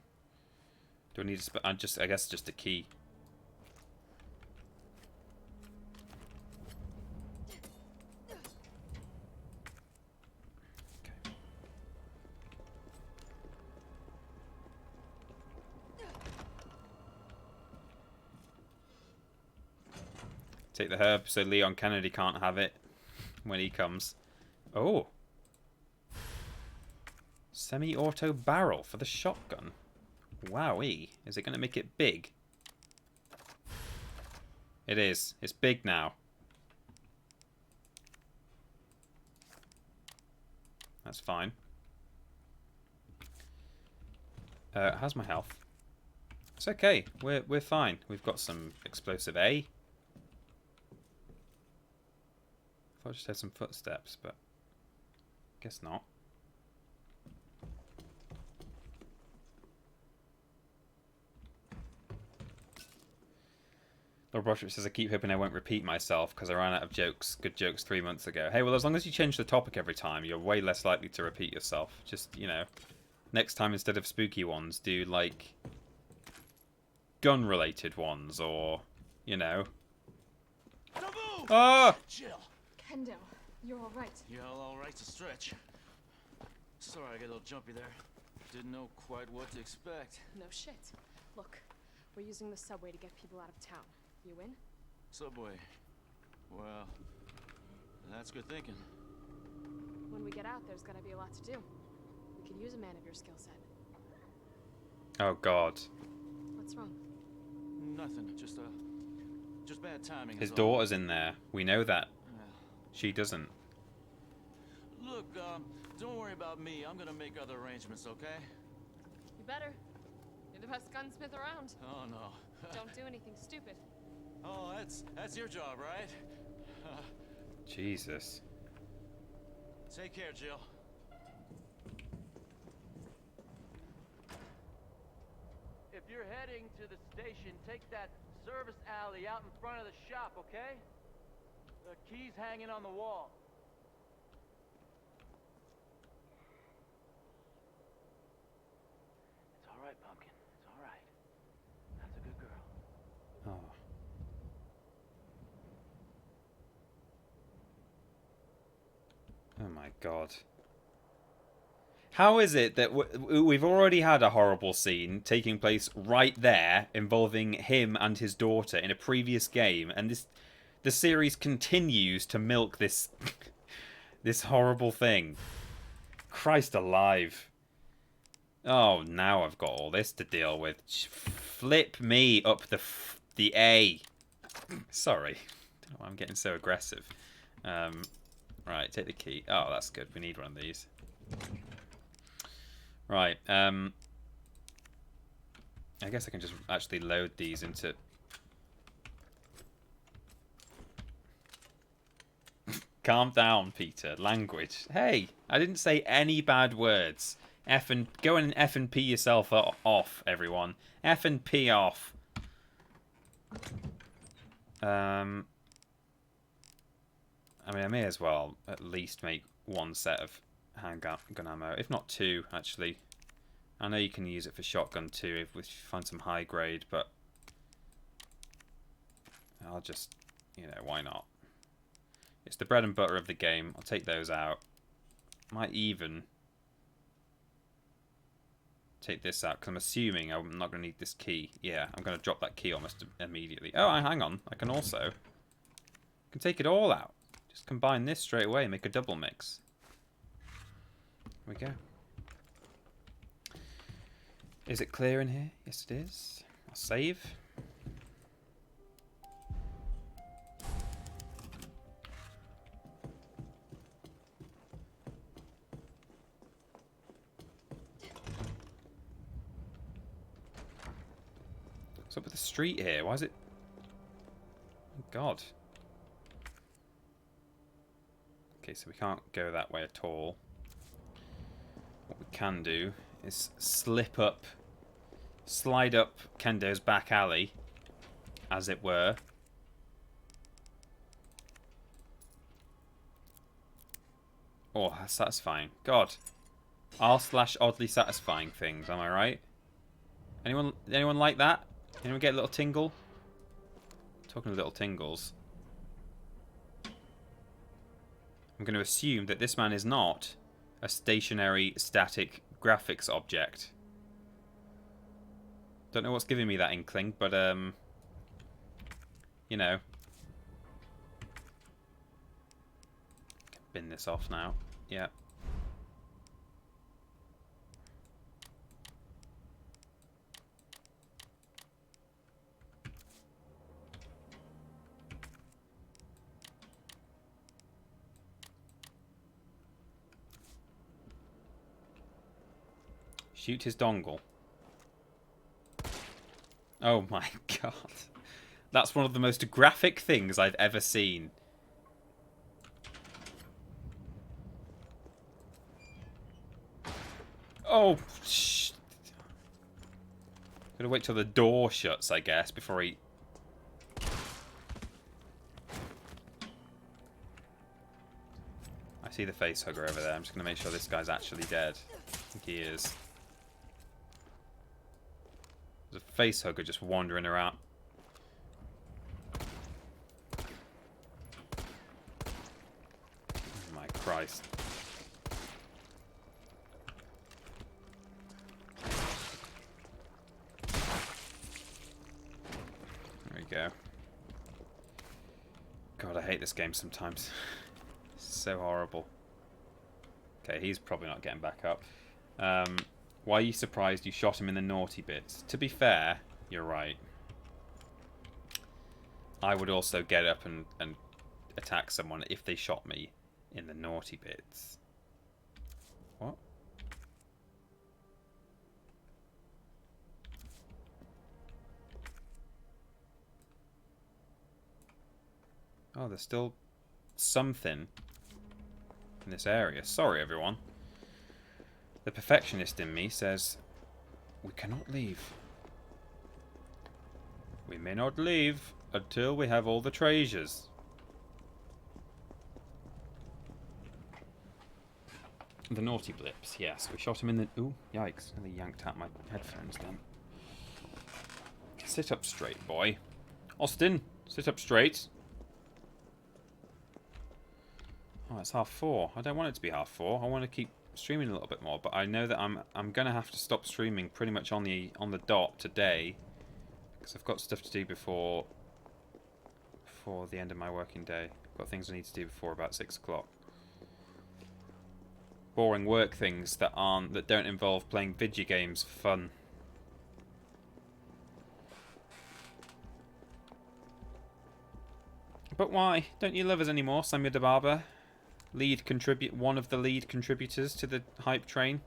Speaker 1: Do I need to I guess just a key. Take the herb so Leon Kennedy can't have it when he comes. Oh. Semi-auto barrel for the shotgun. Wowee. Is it going to make it big? It is. It's big now. That's fine. How's my health? It's okay. We're fine. We've got some explosive A. I just heard some footsteps, but guess not. Lord Broderick says, I keep hoping I won't repeat myself because I ran out of good jokes 3 months ago. Hey, well, as long as you change the topic every time, you're way less likely to repeat yourself. Just, you know, next time instead of spooky ones, do, like, gun-related ones or, you know. Ah!
Speaker 3: Jill. Kendo, you're all right.
Speaker 6: Yeah, all right's a stretch. Sorry, I got a little jumpy there. Didn't know quite what to expect.
Speaker 3: No shit. Look, we're using the subway to get people out of town. You in?
Speaker 6: Subway. Well, that's good thinking.
Speaker 3: When we get out, there's gonna be a lot to do. We could use a man of your skill set.
Speaker 1: Oh, God.
Speaker 3: What's wrong?
Speaker 6: Nothing. Just bad timing.
Speaker 1: His daughter's in there. We know that.
Speaker 6: Yeah.
Speaker 1: She doesn't.
Speaker 6: Look, don't worry about me. I'm gonna make other arrangements, okay?
Speaker 3: You better. You're the best gunsmith around.
Speaker 6: Oh, no.
Speaker 3: Don't do anything stupid.
Speaker 6: Oh, that's your job, right?
Speaker 1: Jesus.
Speaker 6: Take care, Jill.
Speaker 7: If you're heading to the station, take that service alley out in front of the shop, okay? The key's hanging on the wall. It's all right, Pumpkin. It's all right. That's a good girl.
Speaker 1: Oh. Oh my God. How is it that we've already had a horrible scene taking place right there involving him and his daughter in a previous game, and the series continues to milk this this horrible thing? Christ alive. Oh, now I've got all this to deal with. Flip me up the A. Sorry. Don't know why I'm getting so aggressive. Right, take the key. Oh, that's good. We need one of these. Right, I guess I can just actually load these into... Calm down, Peter. Language. Hey, I didn't say any bad words. Go and F and P yourself off, everyone. F and P off. I mean, I may as well at least make one set of handgun ammo, if not two, actually. I know you can use it for shotgun too if we find some high grade, but I'll just, you know, why not? It's the bread and butter of the game. I'll take those out. Might even take this out because I'm assuming I'm not going to need this key. Yeah, I'm going to drop that key almost immediately. Oh, hang on. I can take it all out. Just combine this straight away and make a double mix. There we go. Is it clear in here? Yes, it is. I'll save. What's up with the street here? Why is it... Oh, God. Okay, so we can't go that way at all. What we can do is slide up Kendo's back alley, as it were. Oh, that's satisfying. God. R/oddly satisfying things, am I right? Anyone like that? Anyone get a little tingle? Talking of little tingles. I'm going to assume that this man is not a stationary static graphics object. Don't know what's giving me that inkling, but you know. Bin this off now. Yeah. Shoot his dongle. Oh my God. That's one of the most graphic things I've ever seen. Oh, shh. Gotta wait till the door shuts, I guess, before he... I see the face hugger over there. I'm just gonna make sure this guy's actually dead. I think he is. There's a face hugger just wandering around. Oh my Christ. There we go. God, I hate this game sometimes. It's so horrible. Okay, he's probably not getting back up. Why are you surprised you shot him in the naughty bits? To be fair, you're right. I would also get up and attack someone if they shot me in the naughty bits. What? Oh, there's still something in this area. Sorry, everyone. The perfectionist in me says, we cannot leave. We may not leave until we have all the treasures. The naughty blips, yes. We shot him in the... Ooh, yikes. I yanked out my headphones then. Sit up straight, boy. Austin, sit up straight. Oh, it's 4:30. I don't want it to be 4:30. I want to keep streaming a little bit more, but I know that I'm gonna have to stop streaming pretty much on the dot today because I've got stuff to do before the end of my working day. I've got things I need to do before about 6 o'clock. Boring work things that don't involve playing video games for fun. But why? Don't you love us anymore, Samuel de Barber? One of the lead contributors to the hype train?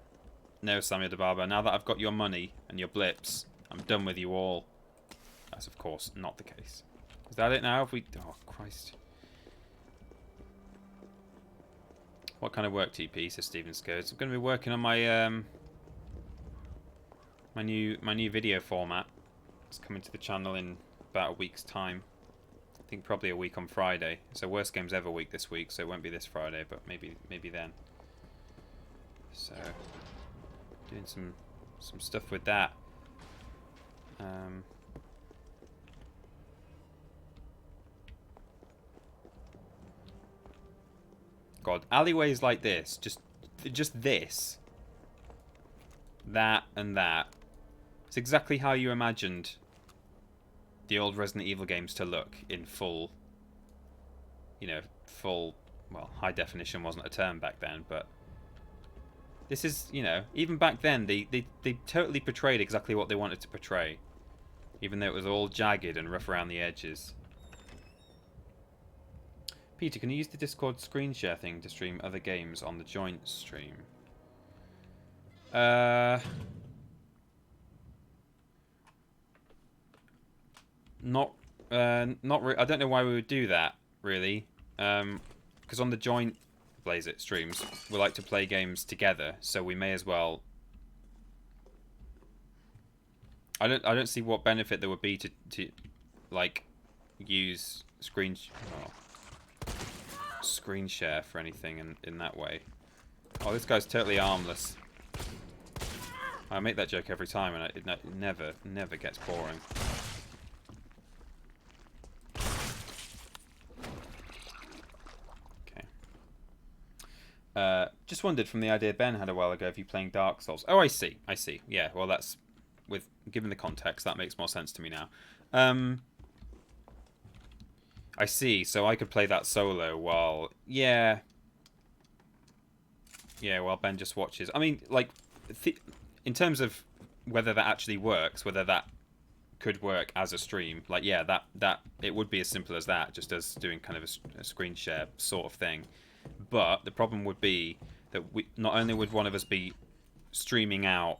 Speaker 1: No, Samuel de Barber. Now that I've got your money and your blips, I'm done with you all. That's of course not the case. Is that it now? Have we... Oh, Christ. What kind of work, TP? Says Steven Scodes. I'm going to be working on my my new video format. It's coming to the channel in about a week's time. I think probably a week on Friday. So worst games ever week this week, so it won't be this Friday, but maybe then. So doing some stuff with that. God, alleyways like this, just this, that and that. It's exactly how you imagined the old Resident Evil games to look in full, you know, well, high definition wasn't a term back then, but this is, you know, even back then, they totally portrayed exactly what they wanted to portray, even though it was all jagged and rough around the edges. Peter, can you use the Discord screen share thing to stream other games on the joint stream? Not I don't know why we would do that, really. Because on the joint Blaze It streams, we like to play games together, so we may as well. I don't see what benefit there would be to like use screen share for anything in that way. Oh, this guy's totally harmless. I make that joke every time, and it never gets boring. Okay. Just wondered from the idea Ben had a while ago of you playing Dark Souls. Oh, I see. Yeah, well, that's given the context, that makes more sense to me now. I see. So I could play that solo while, while Ben just watches. I mean, like, in terms of whether that actually works, whether that could work as a stream, like, yeah, that it would be as simple as that, just as doing kind of a screen share sort of thing. But the problem would be that not only would one of us be streaming out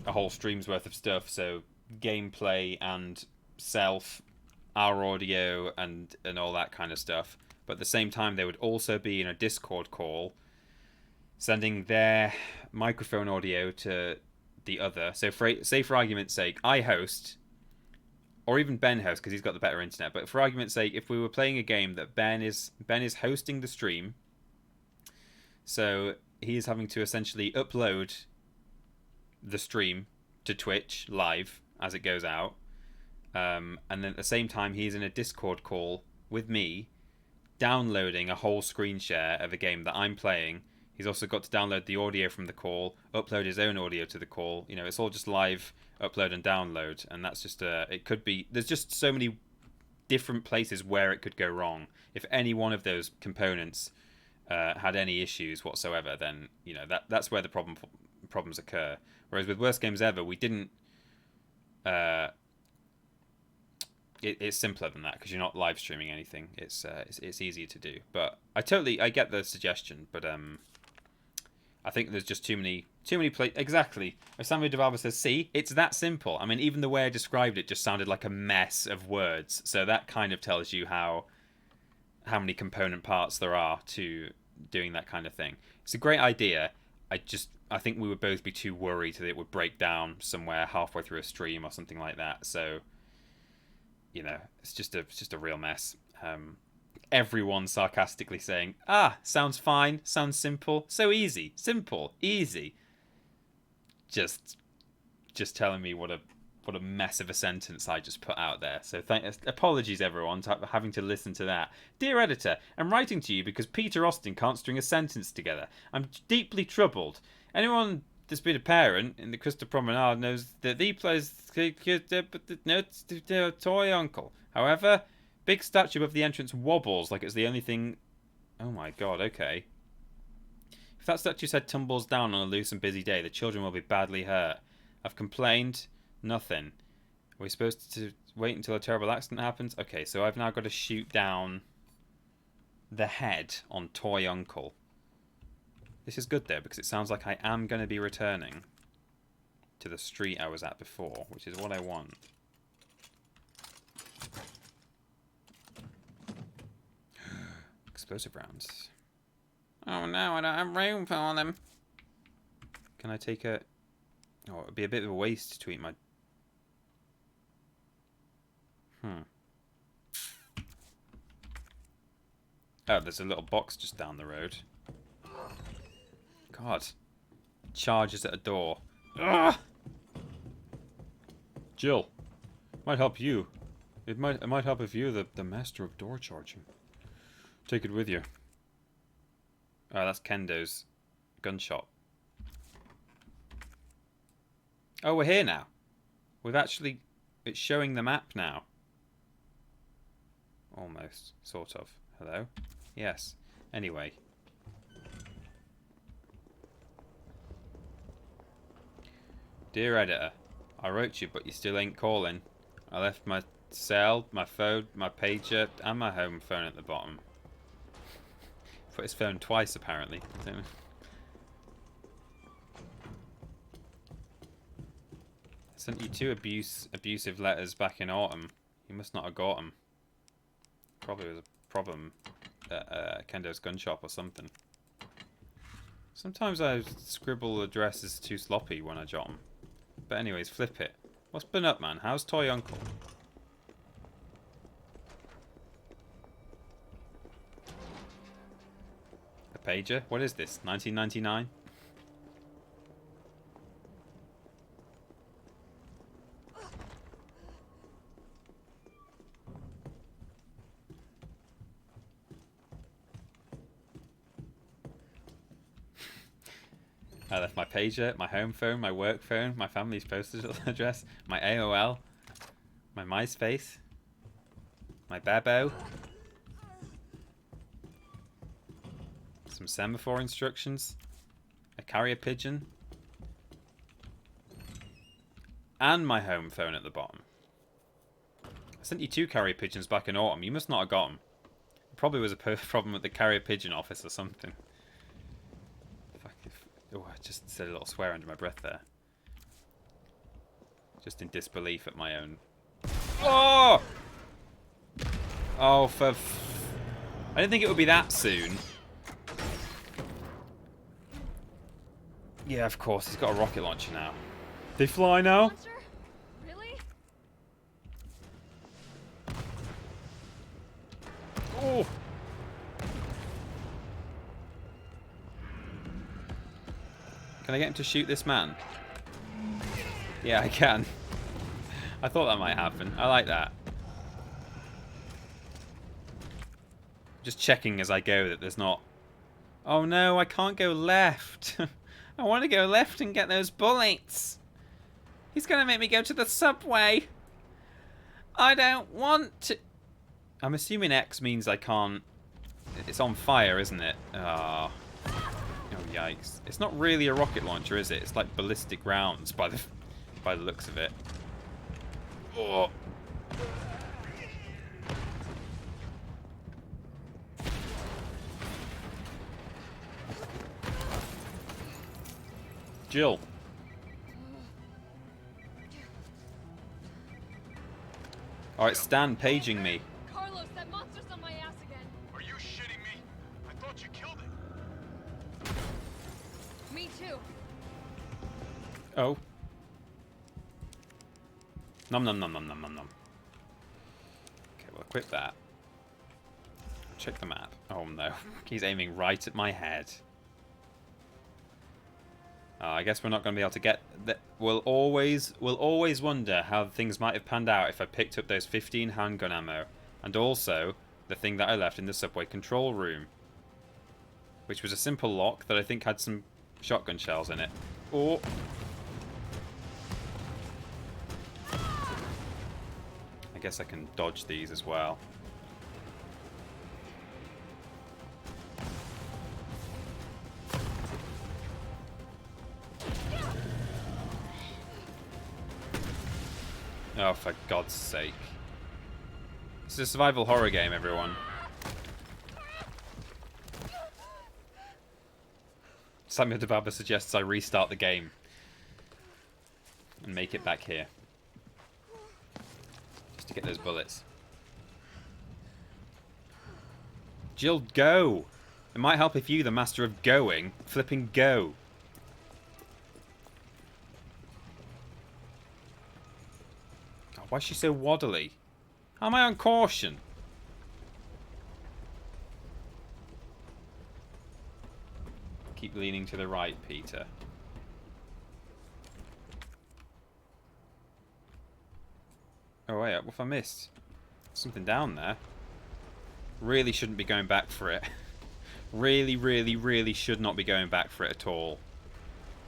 Speaker 1: a whole stream's worth of stuff, so gameplay and our audio and all that kind of stuff, but at the same time they would also be in a Discord call sending their microphone audio to the other. So say for argument's sake, I host, or even Ben hosts because he's got the better internet, but for argument's sake, if we were playing a game that Ben is hosting the stream, so he is having to essentially upload the stream to Twitch live as it goes out, and then at the same time he's in a Discord call with me downloading a whole screen share of a game that I'm playing. He's also got to download the audio from the call, upload his own audio to the call. You know, it's all just live upload and download, and that's just it could be, there's just so many different places where it could go wrong. If any one of those components had any issues whatsoever, then, you know, that's where the problems occur. Whereas with Worst Games Ever, we didn't. It's simpler than that because you're not live streaming anything. It's easier to do. But I get the suggestion, but I think there's just too many exactly. Osamu Devalva says, "See, it's that simple." I mean, even the way I described it just sounded like a mess of words. So that kind of tells you how many component parts there are to doing that kind of thing. It's a great idea. I think we would both be too worried that it would break down somewhere halfway through a stream or something like that. So, you know, it's just a real mess. Everyone sarcastically saying, sounds fine, sounds simple, so easy, simple, easy. Just telling me what a mess of a sentence I just put out there. So apologies everyone for having to listen to that. Dear editor, I'm writing to you because Peter Austin can't string a sentence together. I'm deeply troubled. Anyone that's been a parent in the Crystal Promenade knows that he plays toy uncle. However, big statue above the entrance wobbles like it's the only thing. Oh my god, okay. If that statue's head tumbles down on a loose and busy day, the children will be badly hurt. I've complained. Nothing. Are we supposed to wait until a terrible accident happens? Okay, so I've now got to shoot down the head on Toy Uncle. This is good though, because it sounds like I am going to be returning to the street I was at before, which is what I want. Explosive rounds. Oh no, I don't have room for them. Can I take a... Oh, it'd be a bit of a waste to eat my... Oh, there's a little box just down the road. God. Charges at a door. Ugh! Jill. Might help you. It might help if you're the master of door charging. Take it with you. Oh, that's Kendo's gun shop. Oh, we're here now. We've actually... It's showing the map now. Almost. Sort of. Hello? Yes. Anyway. Dear editor, I wrote you, but you still ain't calling. I left my cell, my phone, my pager, and my home phone at the bottom. Put his phone twice, apparently. I sent you 2 abusive letters back in autumn. You must not have got them. Probably was a problem at Kendo's gun shop or something. Sometimes I scribble addresses too sloppy when I jot them. But anyways, flip it. What's been up, man? How's Toy Uncle? A pager? What is this? 1999? I left my pager, my home phone, my work phone, my family's postal address, my AOL, my MySpace, my Babo, some semaphore instructions, a carrier pigeon, and my home phone at the bottom. I sent you 2 carrier pigeons back in autumn. You must not have got them. Probably was a problem with the carrier pigeon office or something. Oh, I just said a little swear under my breath there. Just in disbelief at my own... Oh! Oh, I didn't think it would be that soon. Yeah, of course. He's got a rocket launcher now. They fly now?
Speaker 3: Launcher? Really?
Speaker 1: Oh! Can I get him to shoot this man? Yeah, I can. I thought that might happen. I like that. Just checking as I go that there's not... Oh no, I can't go left. I want to go left and get those bullets. He's going to make me go to the subway. I don't want to... I'm assuming X means I can't... It's on fire, isn't it? Ah. Oh, yikes. It's not really a rocket launcher, is it? It's like ballistic rounds by the looks of it. Oh. Jill. Alright, Stan paging me.
Speaker 3: Carlos, that monster's on my ass again.
Speaker 4: Are you shitting me? I thought you killed it.
Speaker 3: Me too.
Speaker 1: Oh. Nom nom nom nom nom nom nom. Okay, we'll equip that. Check the map. Oh no. He's aiming right at my head. I guess we're not going to be able to get... We'll always wonder how things might have panned out if I picked up those 15 handgun ammo. And also, the thing that I left in the subway control room. Which was a simple lock that I think had some shotgun shells in it. Oh! I guess I can dodge these as well. Oh, for God's sake. It's a survival horror game, everyone. Samuel DeBaba suggests I restart the game. And make it back here. Just to get those bullets. Jill, go! It might help if you, the master of going, flipping go. Oh, why is she so waddly? How am I on caution? Keep leaning to the right, Peter. Oh wait, what have I missed? Something down there. Really shouldn't be going back for it. Really should not be going back for it at all.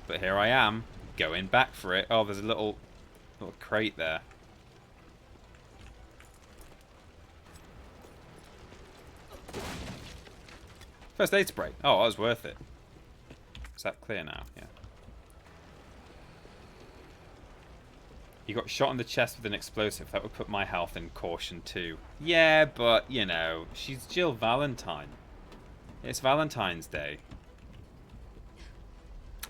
Speaker 1: But here I am, going back for it. Oh, there's a little crate there. First aid spray. Oh, that was worth it. Is that clear now? Yeah. You got shot in the chest with an explosive. That would put my health in caution too. Yeah, but, you know, she's Jill Valentine. It's Valentine's Day.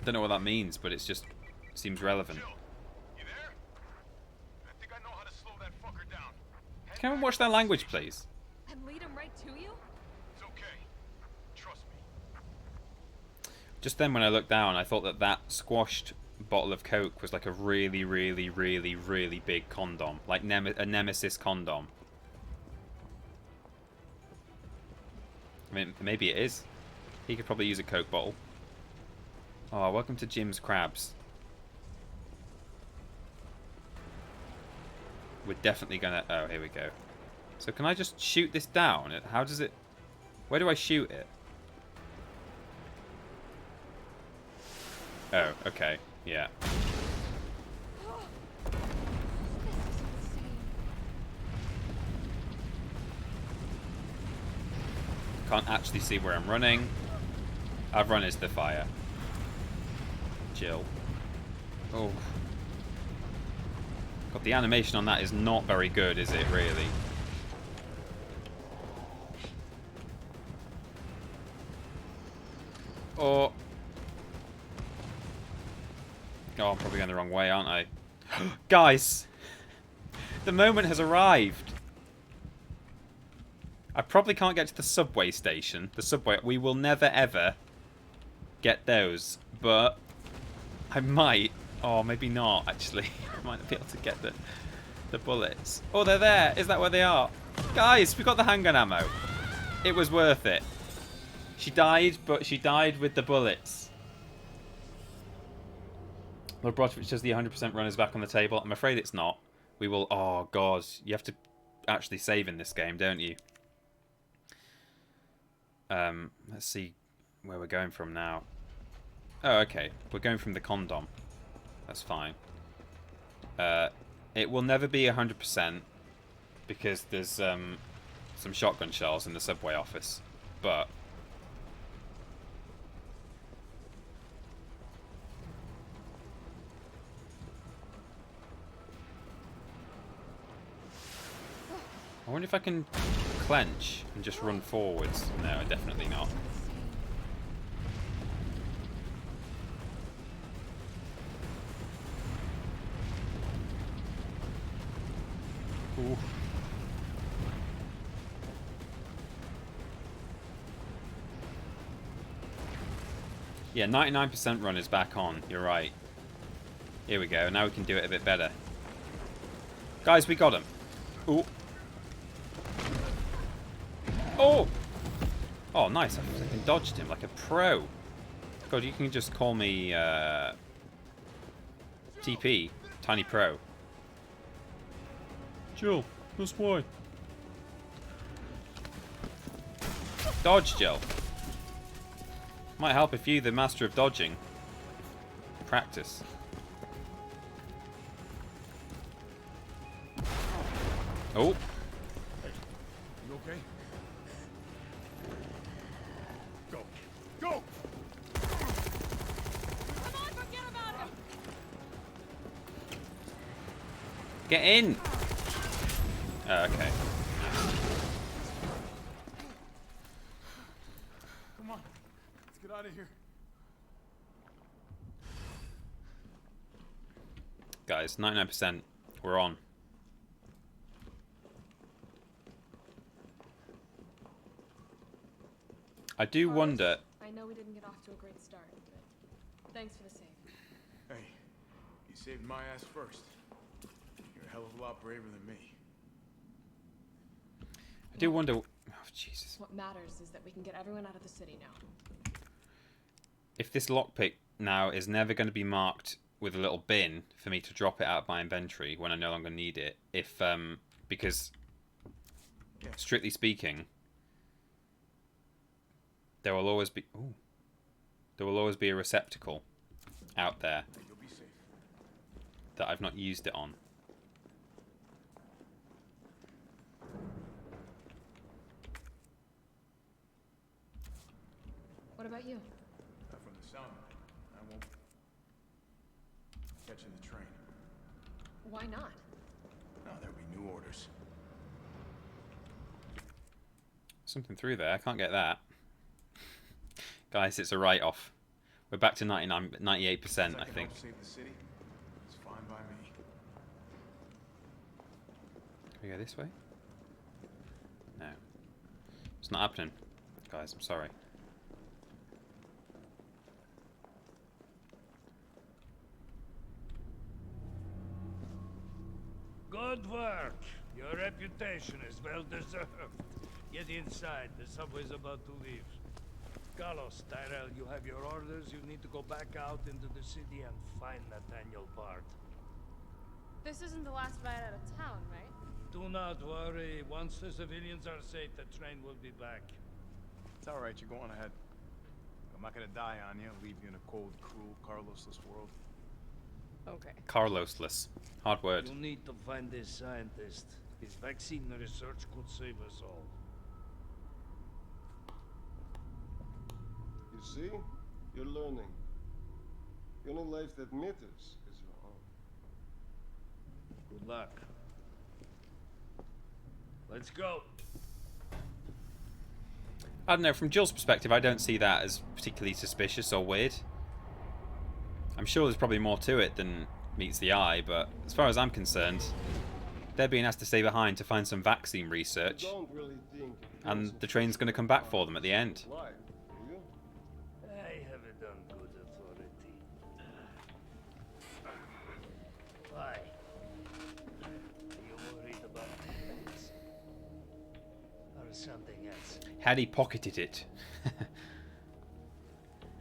Speaker 1: I don't know what that means, but it's just seems relevant.
Speaker 4: Jill, you there? I think I know how to slow that fucker down.
Speaker 1: Can we watch their language, please?
Speaker 3: And lead him right to you?
Speaker 4: It's okay. Trust me.
Speaker 1: Just then when I looked down, I thought that squashed bottle of Coke was like a really big condom. Like a Nemesis condom. I mean, maybe it is. He could probably use a Coke bottle. Oh, welcome to Jim's Crabs. We're definitely gonna... Oh, here we go. So can I just shoot this down? How does it... Where do I shoot it? Oh, okay. Yeah. Can't actually see where I'm running. I've run into the fire. Jill. Oh. God, the animation on that is not very good, is it, really? Oh. Oh, I'm probably going the wrong way, aren't I? Guys! The moment has arrived. I probably can't get to the subway station. The subway, we will never ever get those. But I might. Oh, maybe not, actually. I might not be able to get the bullets. Oh, they're there. Is that where they are? Guys, we got the handgun ammo. It was worth it. She died, but she died with the bullets. Lord Brotovich says the 100% run is back on the table. I'm afraid it's not. We will... Oh, God. You have to actually save in this game, don't you? Let's see where we're going from now. Oh, okay. We're going from the condom. That's fine. It will never be 100% because there's some shotgun shells in the subway office. But... I wonder if I can clench and just run forwards. No, definitely not. Ooh. Yeah, 99% run is back on. You're right. Here we go. Now we can do it a bit better. Guys, we got him. Ooh. Oh! Oh, nice. I fucking dodged him like a pro. God, you can just call me TP, Tiny Pro. Jill, that's why. Dodge, Jill. Might help if you, the master of dodging, practice. Oh.
Speaker 4: Hey, you okay? Go. Go!
Speaker 3: Come on, forget about him!
Speaker 1: Get in! Oh, okay.
Speaker 4: Come on. Let's get out of here.
Speaker 1: Guys, 99%. We're on. I do
Speaker 3: Carlos,
Speaker 1: wonder.
Speaker 3: I know we didn't get off to a great start, but thanks for the save.
Speaker 4: Hey, you saved my ass first. You're a hell of a lot braver than me.
Speaker 1: I do wonder. Oh Jesus!
Speaker 3: What matters is that we can get everyone out of the city now.
Speaker 1: If this lockpick now is never going to be marked with a little bin for me to drop it out of my inventory when I no longer need it, if because strictly speaking, there will always be a receptacle out there
Speaker 4: You'll be safe.
Speaker 1: that I've not used it on.
Speaker 3: What about you?
Speaker 4: From the sound of it, I won't catching the train.
Speaker 3: Why not?
Speaker 4: No, there'll be new orders.
Speaker 1: Something through there. I can't get that. Guys, it's a write-off. We're back to 98%, I think.
Speaker 4: Save the city. It's fine by me.
Speaker 1: Can we go this way? No. It's not happening. Guys, I'm sorry.
Speaker 8: Good work. Your reputation is well deserved. Get inside. The subway's about to leave. Carlos, Tyrell, you have your orders. You need to go back out into the city and find Nathaniel Bard.
Speaker 3: This isn't the last ride out of town, right?
Speaker 8: Do not worry. Once the civilians are safe, the train will be back.
Speaker 4: It's all right. You're going ahead. I'm not gonna die on you. Leave you in a cold, cruel, Carlosless world.
Speaker 3: Okay.
Speaker 1: Carlosless. Hard word.
Speaker 8: You need to find this scientist. His vaccine research could save us all.
Speaker 9: You see? You're learning. The only life that matters is your own.
Speaker 8: Good luck. Let's go.
Speaker 1: I don't know, from Jill's perspective, I don't see that as particularly suspicious or weird. I'm sure there's probably more to it than meets the eye, but as far as I'm concerned, they're being asked to stay behind to find some vaccine research,
Speaker 9: Don't really think
Speaker 1: and the train's going to come back for them at the end.
Speaker 9: why, do you?
Speaker 8: I have it on good authority. Why? Are you worried about things? Or something else?
Speaker 1: Had he pocketed it?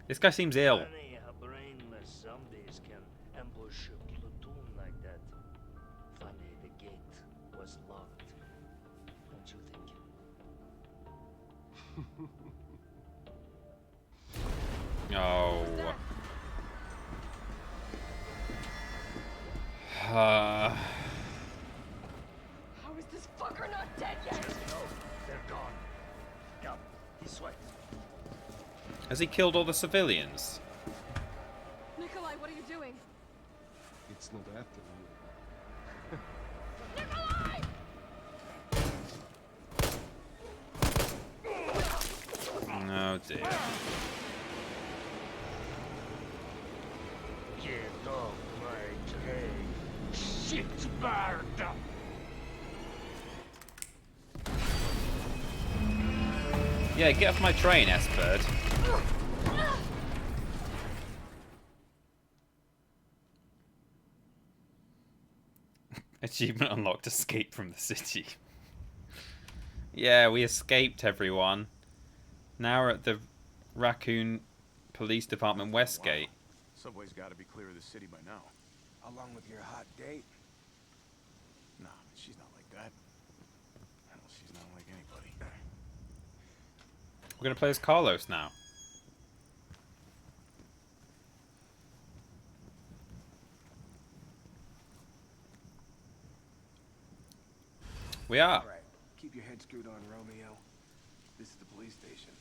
Speaker 1: This guy seems ill.
Speaker 8: Funny how brainless zombies can ambush a platoon like that. Funny the gate was locked. Don't you think?
Speaker 1: Oh.
Speaker 3: How is this fucker not dead yet?
Speaker 8: They're gone. Come, this way.
Speaker 1: Has he killed all the civilians?
Speaker 3: Nikolai, what are you doing?
Speaker 9: It's not after you.
Speaker 3: Nikolai!
Speaker 1: Oh dear.
Speaker 8: Get off my train. Shit bird!
Speaker 1: Yeah, get off my train, S-Bird. Achievement unlocked, escape from the city. Yeah, we escaped, everyone. Now we're at the Raccoon Police Department Westgate.
Speaker 4: Subway's got to be clear of the city by now.
Speaker 5: Along with your hot date.
Speaker 4: Nah, she's not like that. Hell, she's not like anybody.
Speaker 1: We're going to play as Carlos now. We are.
Speaker 5: All right. Keep your head screwed on, Romeo. This is the police station.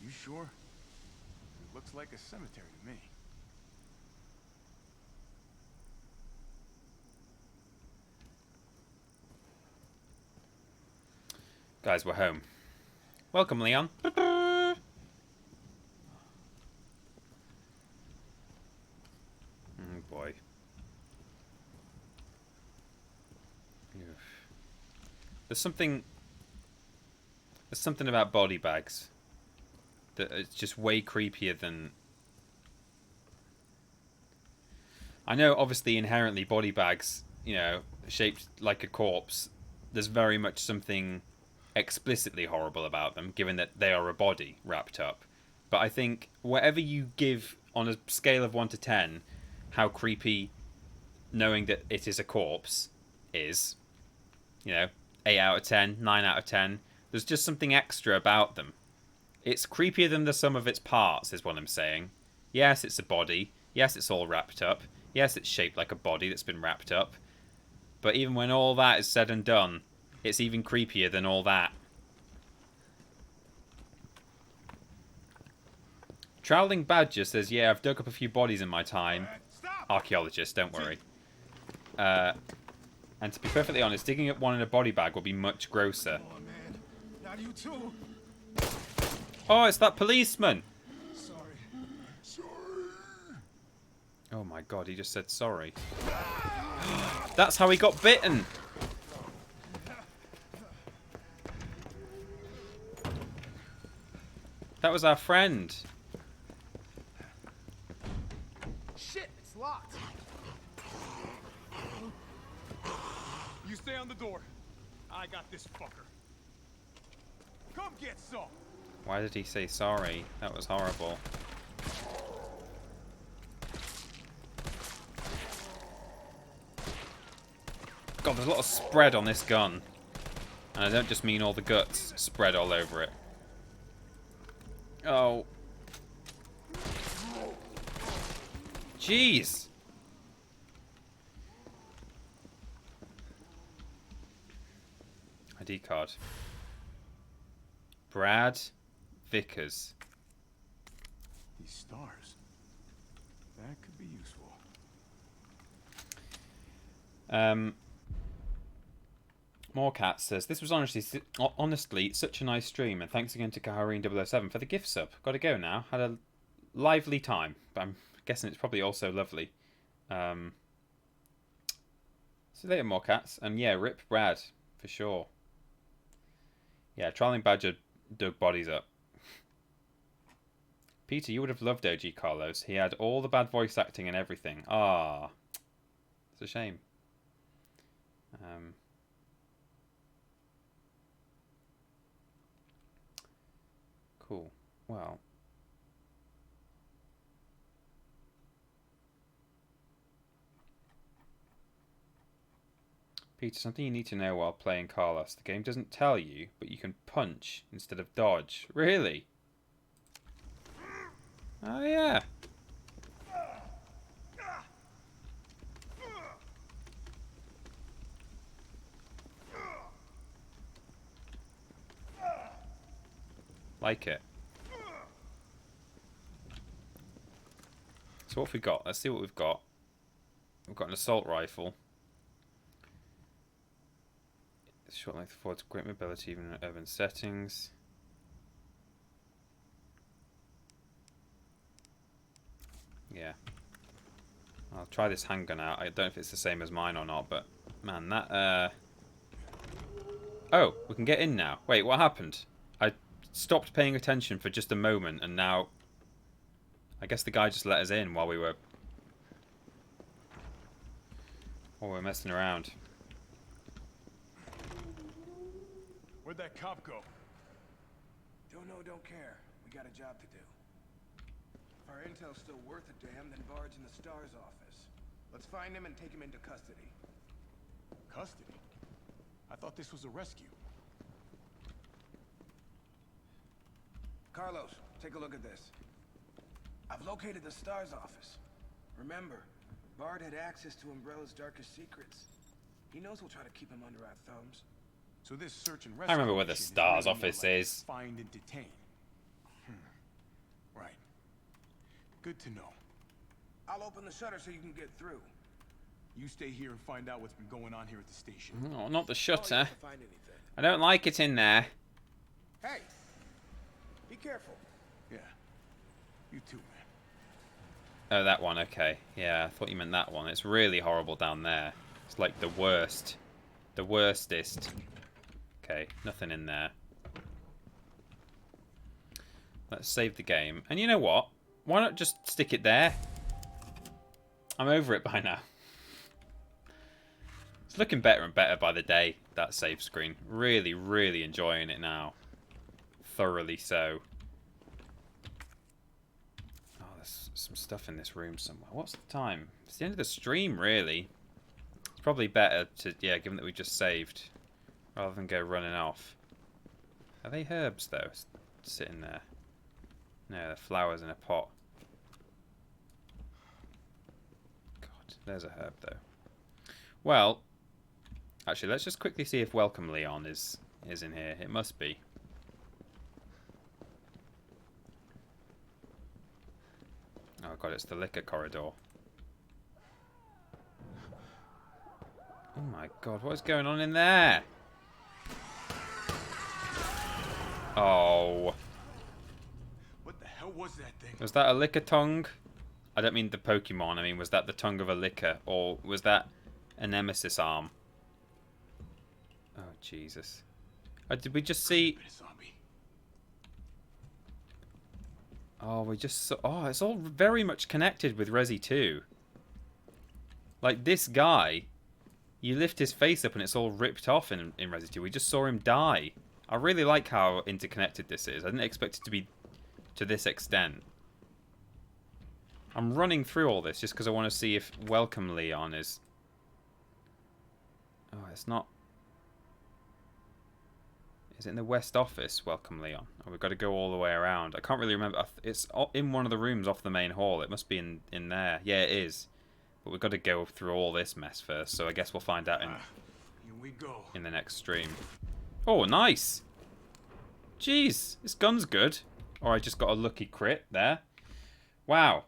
Speaker 4: You sure? It looks like a cemetery to me.
Speaker 1: Guys, we're home. Welcome, Leon. Oh boy. There's something about body bags. that it's just way creepier than... I know, obviously, inherently body bags, you know, shaped like a corpse, there's very much something explicitly horrible about them, given that they are a body wrapped up. But I think whatever you give on a scale of 1 to 10, how creepy knowing that it is a corpse is, you know, 8 out of 10, 9 out of 10, there's just something extra about them. It's creepier than the sum of its parts, is what I'm saying. Yes, it's a body. Yes, it's all wrapped up. Yes, it's shaped like a body that's been wrapped up. But even when all that is said and done, it's even creepier than all that. Troweling Badger says, yeah, I've dug up a few bodies in my time. Archaeologist, don't worry. And to be perfectly honest, digging up one in a body bag will be much grosser.
Speaker 5: Come on, man. Not you too.
Speaker 1: Oh, it's that policeman!
Speaker 5: Sorry. Sorry.
Speaker 1: Oh my god, he just said sorry. That's how he got bitten! That was our friend.
Speaker 5: Shit, it's locked. You stay on the door. I got this fucker. Come get some.
Speaker 1: Why did he say sorry? That was horrible. God, there's a lot of spread on this gun. And I don't just mean all the guts spread all over it. Oh. Jeez. ID card. Brad Vickers.
Speaker 5: These stars. That could be useful.
Speaker 1: Morecat says, this was honestly such a nice stream, and thanks again to Kaharine007 for the gift sub. Gotta go now. Had a lively time, but I'm guessing it's probably also lovely. See you later, Morecats. And yeah, rip Brad, for sure. Yeah, Trolling Badger dug bodies up. Peter, you would have loved OG Carlos. He had all the bad voice acting and everything. Ah, it's a shame. Cool. Well. Peter, something you need to know while playing Carlos. The game doesn't tell you, but you can punch instead of dodge. Really? Oh, yeah. Like it. So what have we got? Let's see what we've got. We've got an assault rifle. Short length affords great mobility even in urban settings. Yeah. I'll try this handgun out. I don't know if it's the same as mine or not, but man, that oh, we can get in now. Wait, what happened? I stopped paying attention for just a moment, and now I guess the guy just let us in while we were messing around.
Speaker 5: Where'd that cop go?
Speaker 10: Don't know, don't care. We got a job to do. If our intel's still worth a damn, then Bard's in the STARS office. Let's find him and take him into custody.
Speaker 5: Custody? I thought this was a rescue.
Speaker 10: Carlos, take a look at this. I've located the STARS office. Remember, Bard had access to Umbrella's darkest secrets. He knows we'll try to keep him under our thumbs.
Speaker 5: So this search and rescue.
Speaker 1: I remember where the
Speaker 5: mission is
Speaker 1: STARS
Speaker 5: really
Speaker 1: office
Speaker 5: more like
Speaker 1: is.
Speaker 5: Find and detain. Right. Good to know.
Speaker 10: I'll open the shutter so you can get through.
Speaker 5: You stay here and find out what's been going on here at the station.
Speaker 1: Oh, not the
Speaker 10: Oh, you
Speaker 1: shutter.
Speaker 10: won't find anything.
Speaker 1: I don't like it in there.
Speaker 10: Hey, be careful.
Speaker 5: Yeah. You too, man.
Speaker 1: Oh, that one, okay. Yeah, I thought you meant that one. It's really horrible down there. It's like the worst. The worstest. Okay, nothing in there. Let's save the game. And you know what? Why not just stick it there? I'm over it by now. It's looking better and better by the day, that save screen. Really, really enjoying it now. Thoroughly so. Oh, there's some stuff in this room somewhere. What's the time? It's the end of the stream, really. It's probably better to, yeah, given that we just saved, rather than go running off. Are they herbs, though, sitting there? No, they're flowers in a pot. God, there's a herb, though. Well, actually, let's just quickly see if Welcome Leon is in here. It must be. Oh god, it's the liquor corridor. Oh my god, what is going on in there? Oh.
Speaker 5: What the hell was that thing?
Speaker 1: Was that a liquor tongue? I don't mean the Pokemon, I mean, was that the tongue of a liquor? Or was that a Nemesis arm? Oh, Jesus. Did we just see... Oh, we just saw... Oh, it's all very much connected with Resi 2. Like, this guy, you lift his face up and it's all ripped off in Resi 2. We just saw him die. I really like how interconnected this is. I didn't expect it to be to this extent. I'm running through all this just because I want to see if Welcome Leon is... Oh, it's not... Is it in the West Office, Welcome Leon? Oh, we've got to go all the way around. I can't really remember. It's in one of the rooms off the main hall. It must be in there. Yeah, it is. But we've got to go through all this mess first, so I guess we'll find out
Speaker 5: Here we go.
Speaker 1: in the next stream. Oh, nice! Jeez, this gun's good. Or I just got a lucky crit there. Wow.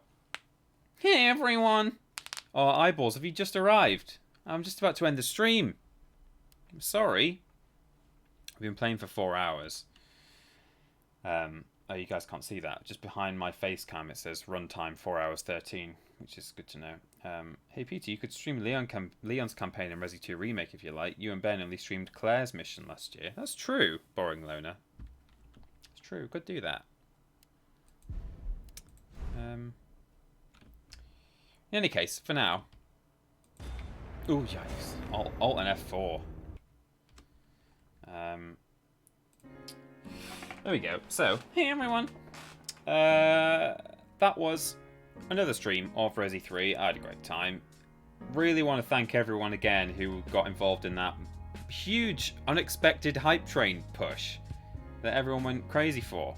Speaker 1: Hey, everyone! Oh, Eyeballs, have you just arrived? I'm just about to end the stream. I'm sorry. I've been playing for 4 hours. Oh, you guys can't see that. Just behind my face cam it says runtime 4 hours 13, which is good to know. Hey Peter, you could stream Leon's campaign in Resi 2 Remake if you like. You and Ben only streamed Claire's mission last year. That's true, Boring Loner. It's true, could do that. In any case, for now. Ooh, yikes. Alt and F4. There we go. So, hey everyone. That was another stream of Resi 3. I had a great time. Really want to thank everyone again who got involved in that huge, unexpected hype train push that everyone went crazy for.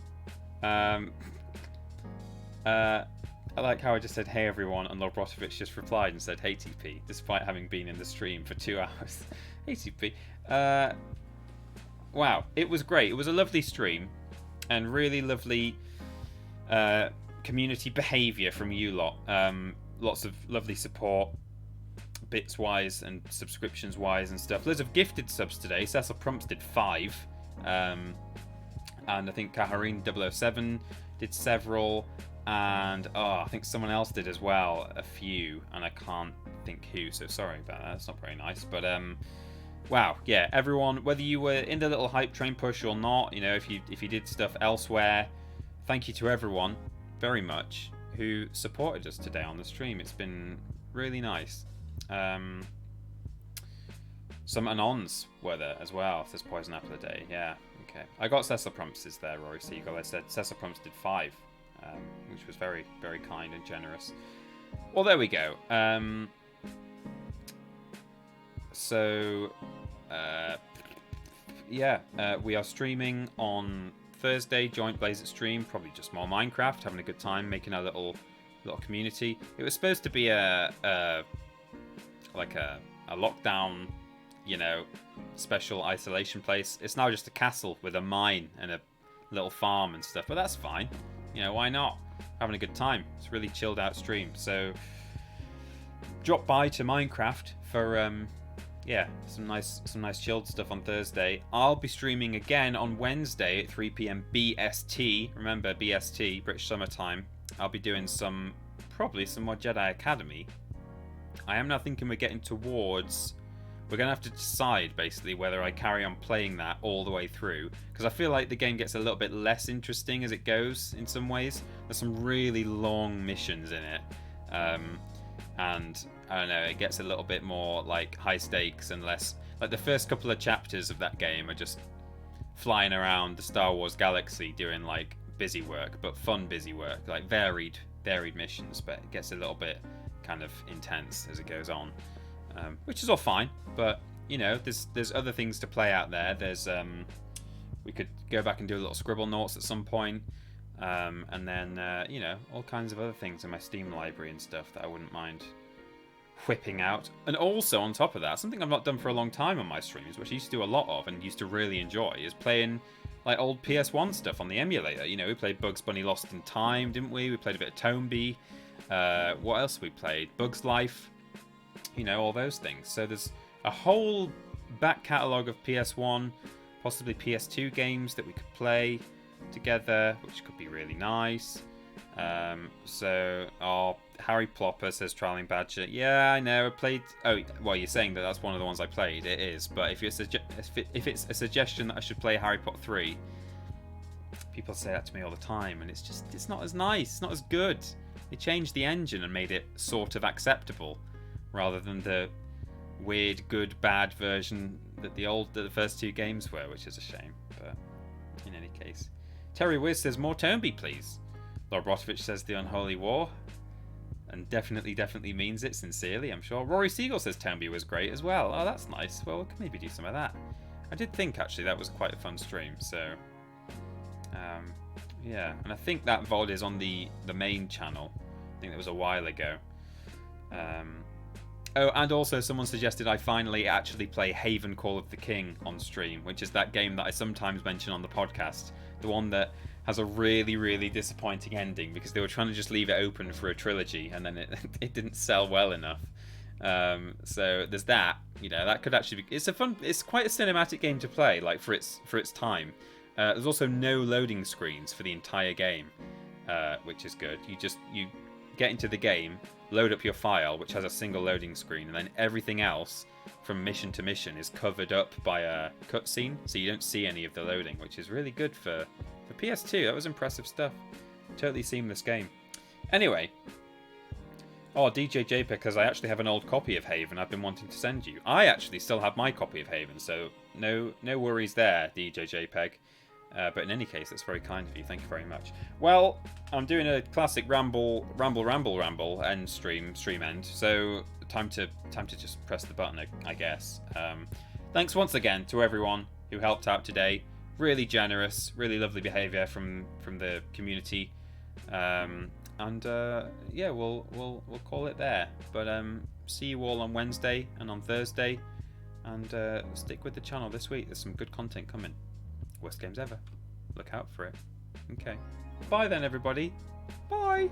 Speaker 1: I like how I just said, hey everyone, and Lord Brotovich just replied and said, hey TP, despite having been in the stream for 2 hours. Hey TP. Wow, it was great. It was a lovely stream and really lovely community behaviour from you lot. Lots of lovely support, bits-wise and subscriptions-wise and stuff. Loads of gifted subs today. Cecil Prumps did 5. And I think Kaharine 007 did several. And I think someone else did as well, a few, and I can't think who, so sorry about that. It's not very nice, but wow, yeah, everyone, whether you were in the little hype train push or not, you know, if you did stuff elsewhere, thank you to everyone very much who supported us today on the stream. It's been really nice. Some Anons were there as well. There's Poison Apple a day, yeah, okay. I got Cecil Prumps there, Rory Seagull. I said Cecil Prumps did 5. Which was very, very kind and generous. Well, there we go. We are streaming on Thursday. Joint Blaze at stream. Probably just more Minecraft, having a good time, making our little community. It was supposed to be a lockdown, you know, special isolation place. It's now just a castle with a mine and a little farm and stuff, but that's fine. You know, why not? Having a good time. It's a really chilled out stream. So drop by to Minecraft for some nice chilled stuff on Thursday. I'll be streaming again on Wednesday at 3 PM BST. Remember, BST, British Summertime. I'll be doing probably some more Jedi Academy. I am now thinking we're getting towards we're going to have to decide basically whether I carry on playing that all the way through, because I feel like the game gets a little bit less interesting as it goes in some ways. There's some really long missions in it, and I don't know, it gets a little bit more like high stakes and less like the first couple of chapters of that game are just flying around the Star Wars galaxy doing like busy work, but fun busy work, like varied missions, but it gets a little bit kind of intense as it goes on, which is all fine. But you know, there's other things to play out there. There's we could go back and do a little scribble notes at some point, and then you know, all kinds of other things in my Steam library and stuff that I wouldn't mind whipping out. And also on top of that, something I've not done for a long time on my streams, which I used to do a lot of and used to really enjoy, is playing like old PS1 stuff on the emulator. You know, we played Bugs Bunny Lost in Time, didn't we? We played a bit of Tomeby. What else we played? Bugs Life. You know, all those things. So there's a whole back catalogue of PS1, possibly PS2 games that we could play together, which could be really nice. So, Harry Plopper says Trolling Badger. Yeah, I know. I played. Oh, well, you're saying that that's one of the ones I played. It is, but if it's a suggestion that I should play Harry Potter 3, people say that to me all the time, and it's not as nice. It's not as good. They changed the engine and made it sort of acceptable, rather than the weird, good, bad version that the first two games were, which is a shame. But in any case, Terry Wiz says more Tomeby, please. Lord Brotovich says the Unholy War, and definitely means it sincerely, I'm sure. Rory Siegel says Tomeby was great as well. Oh, that's nice. Well, we can maybe do some of that. I did think actually that was quite a fun stream. So yeah, and I think that VOD is on the main channel. I think that was a while ago. Oh, and also someone suggested I finally actually play Haven Call of the King on stream, which is that game that I sometimes mention on the podcast. The one that has a really disappointing ending because they were trying to just leave it open for a trilogy, and then it didn't sell well enough. So there's that. You know, that could actually be. It's quite a cinematic game to play, like for its time. There's also no loading screens for the entire game, which is good. You get into the game, load up your file, which has a single loading screen, and then everything else from mission to mission is covered up by a cutscene, so you don't see any of the loading, which is really good for PS2. That was impressive stuff. Totally seamless game. Anyway, DJ JPEG, because I actually have an old copy of Haven I've been wanting to send you. I actually still have my copy of Haven, so no worries there, DJ JPEG. But in any case, that's very kind of you. Thank you very much. Well, I'm doing a classic ramble end stream end. So time to just press the button, I guess. Thanks once again to everyone who helped out today. Really generous, really lovely behaviour from the community. Yeah, we'll call it there. But see you all on Wednesday and on Thursday, and stick with the channel this week. There's some good content coming. Worst games ever. Look out for it. Okay. Bye then, everybody. Bye.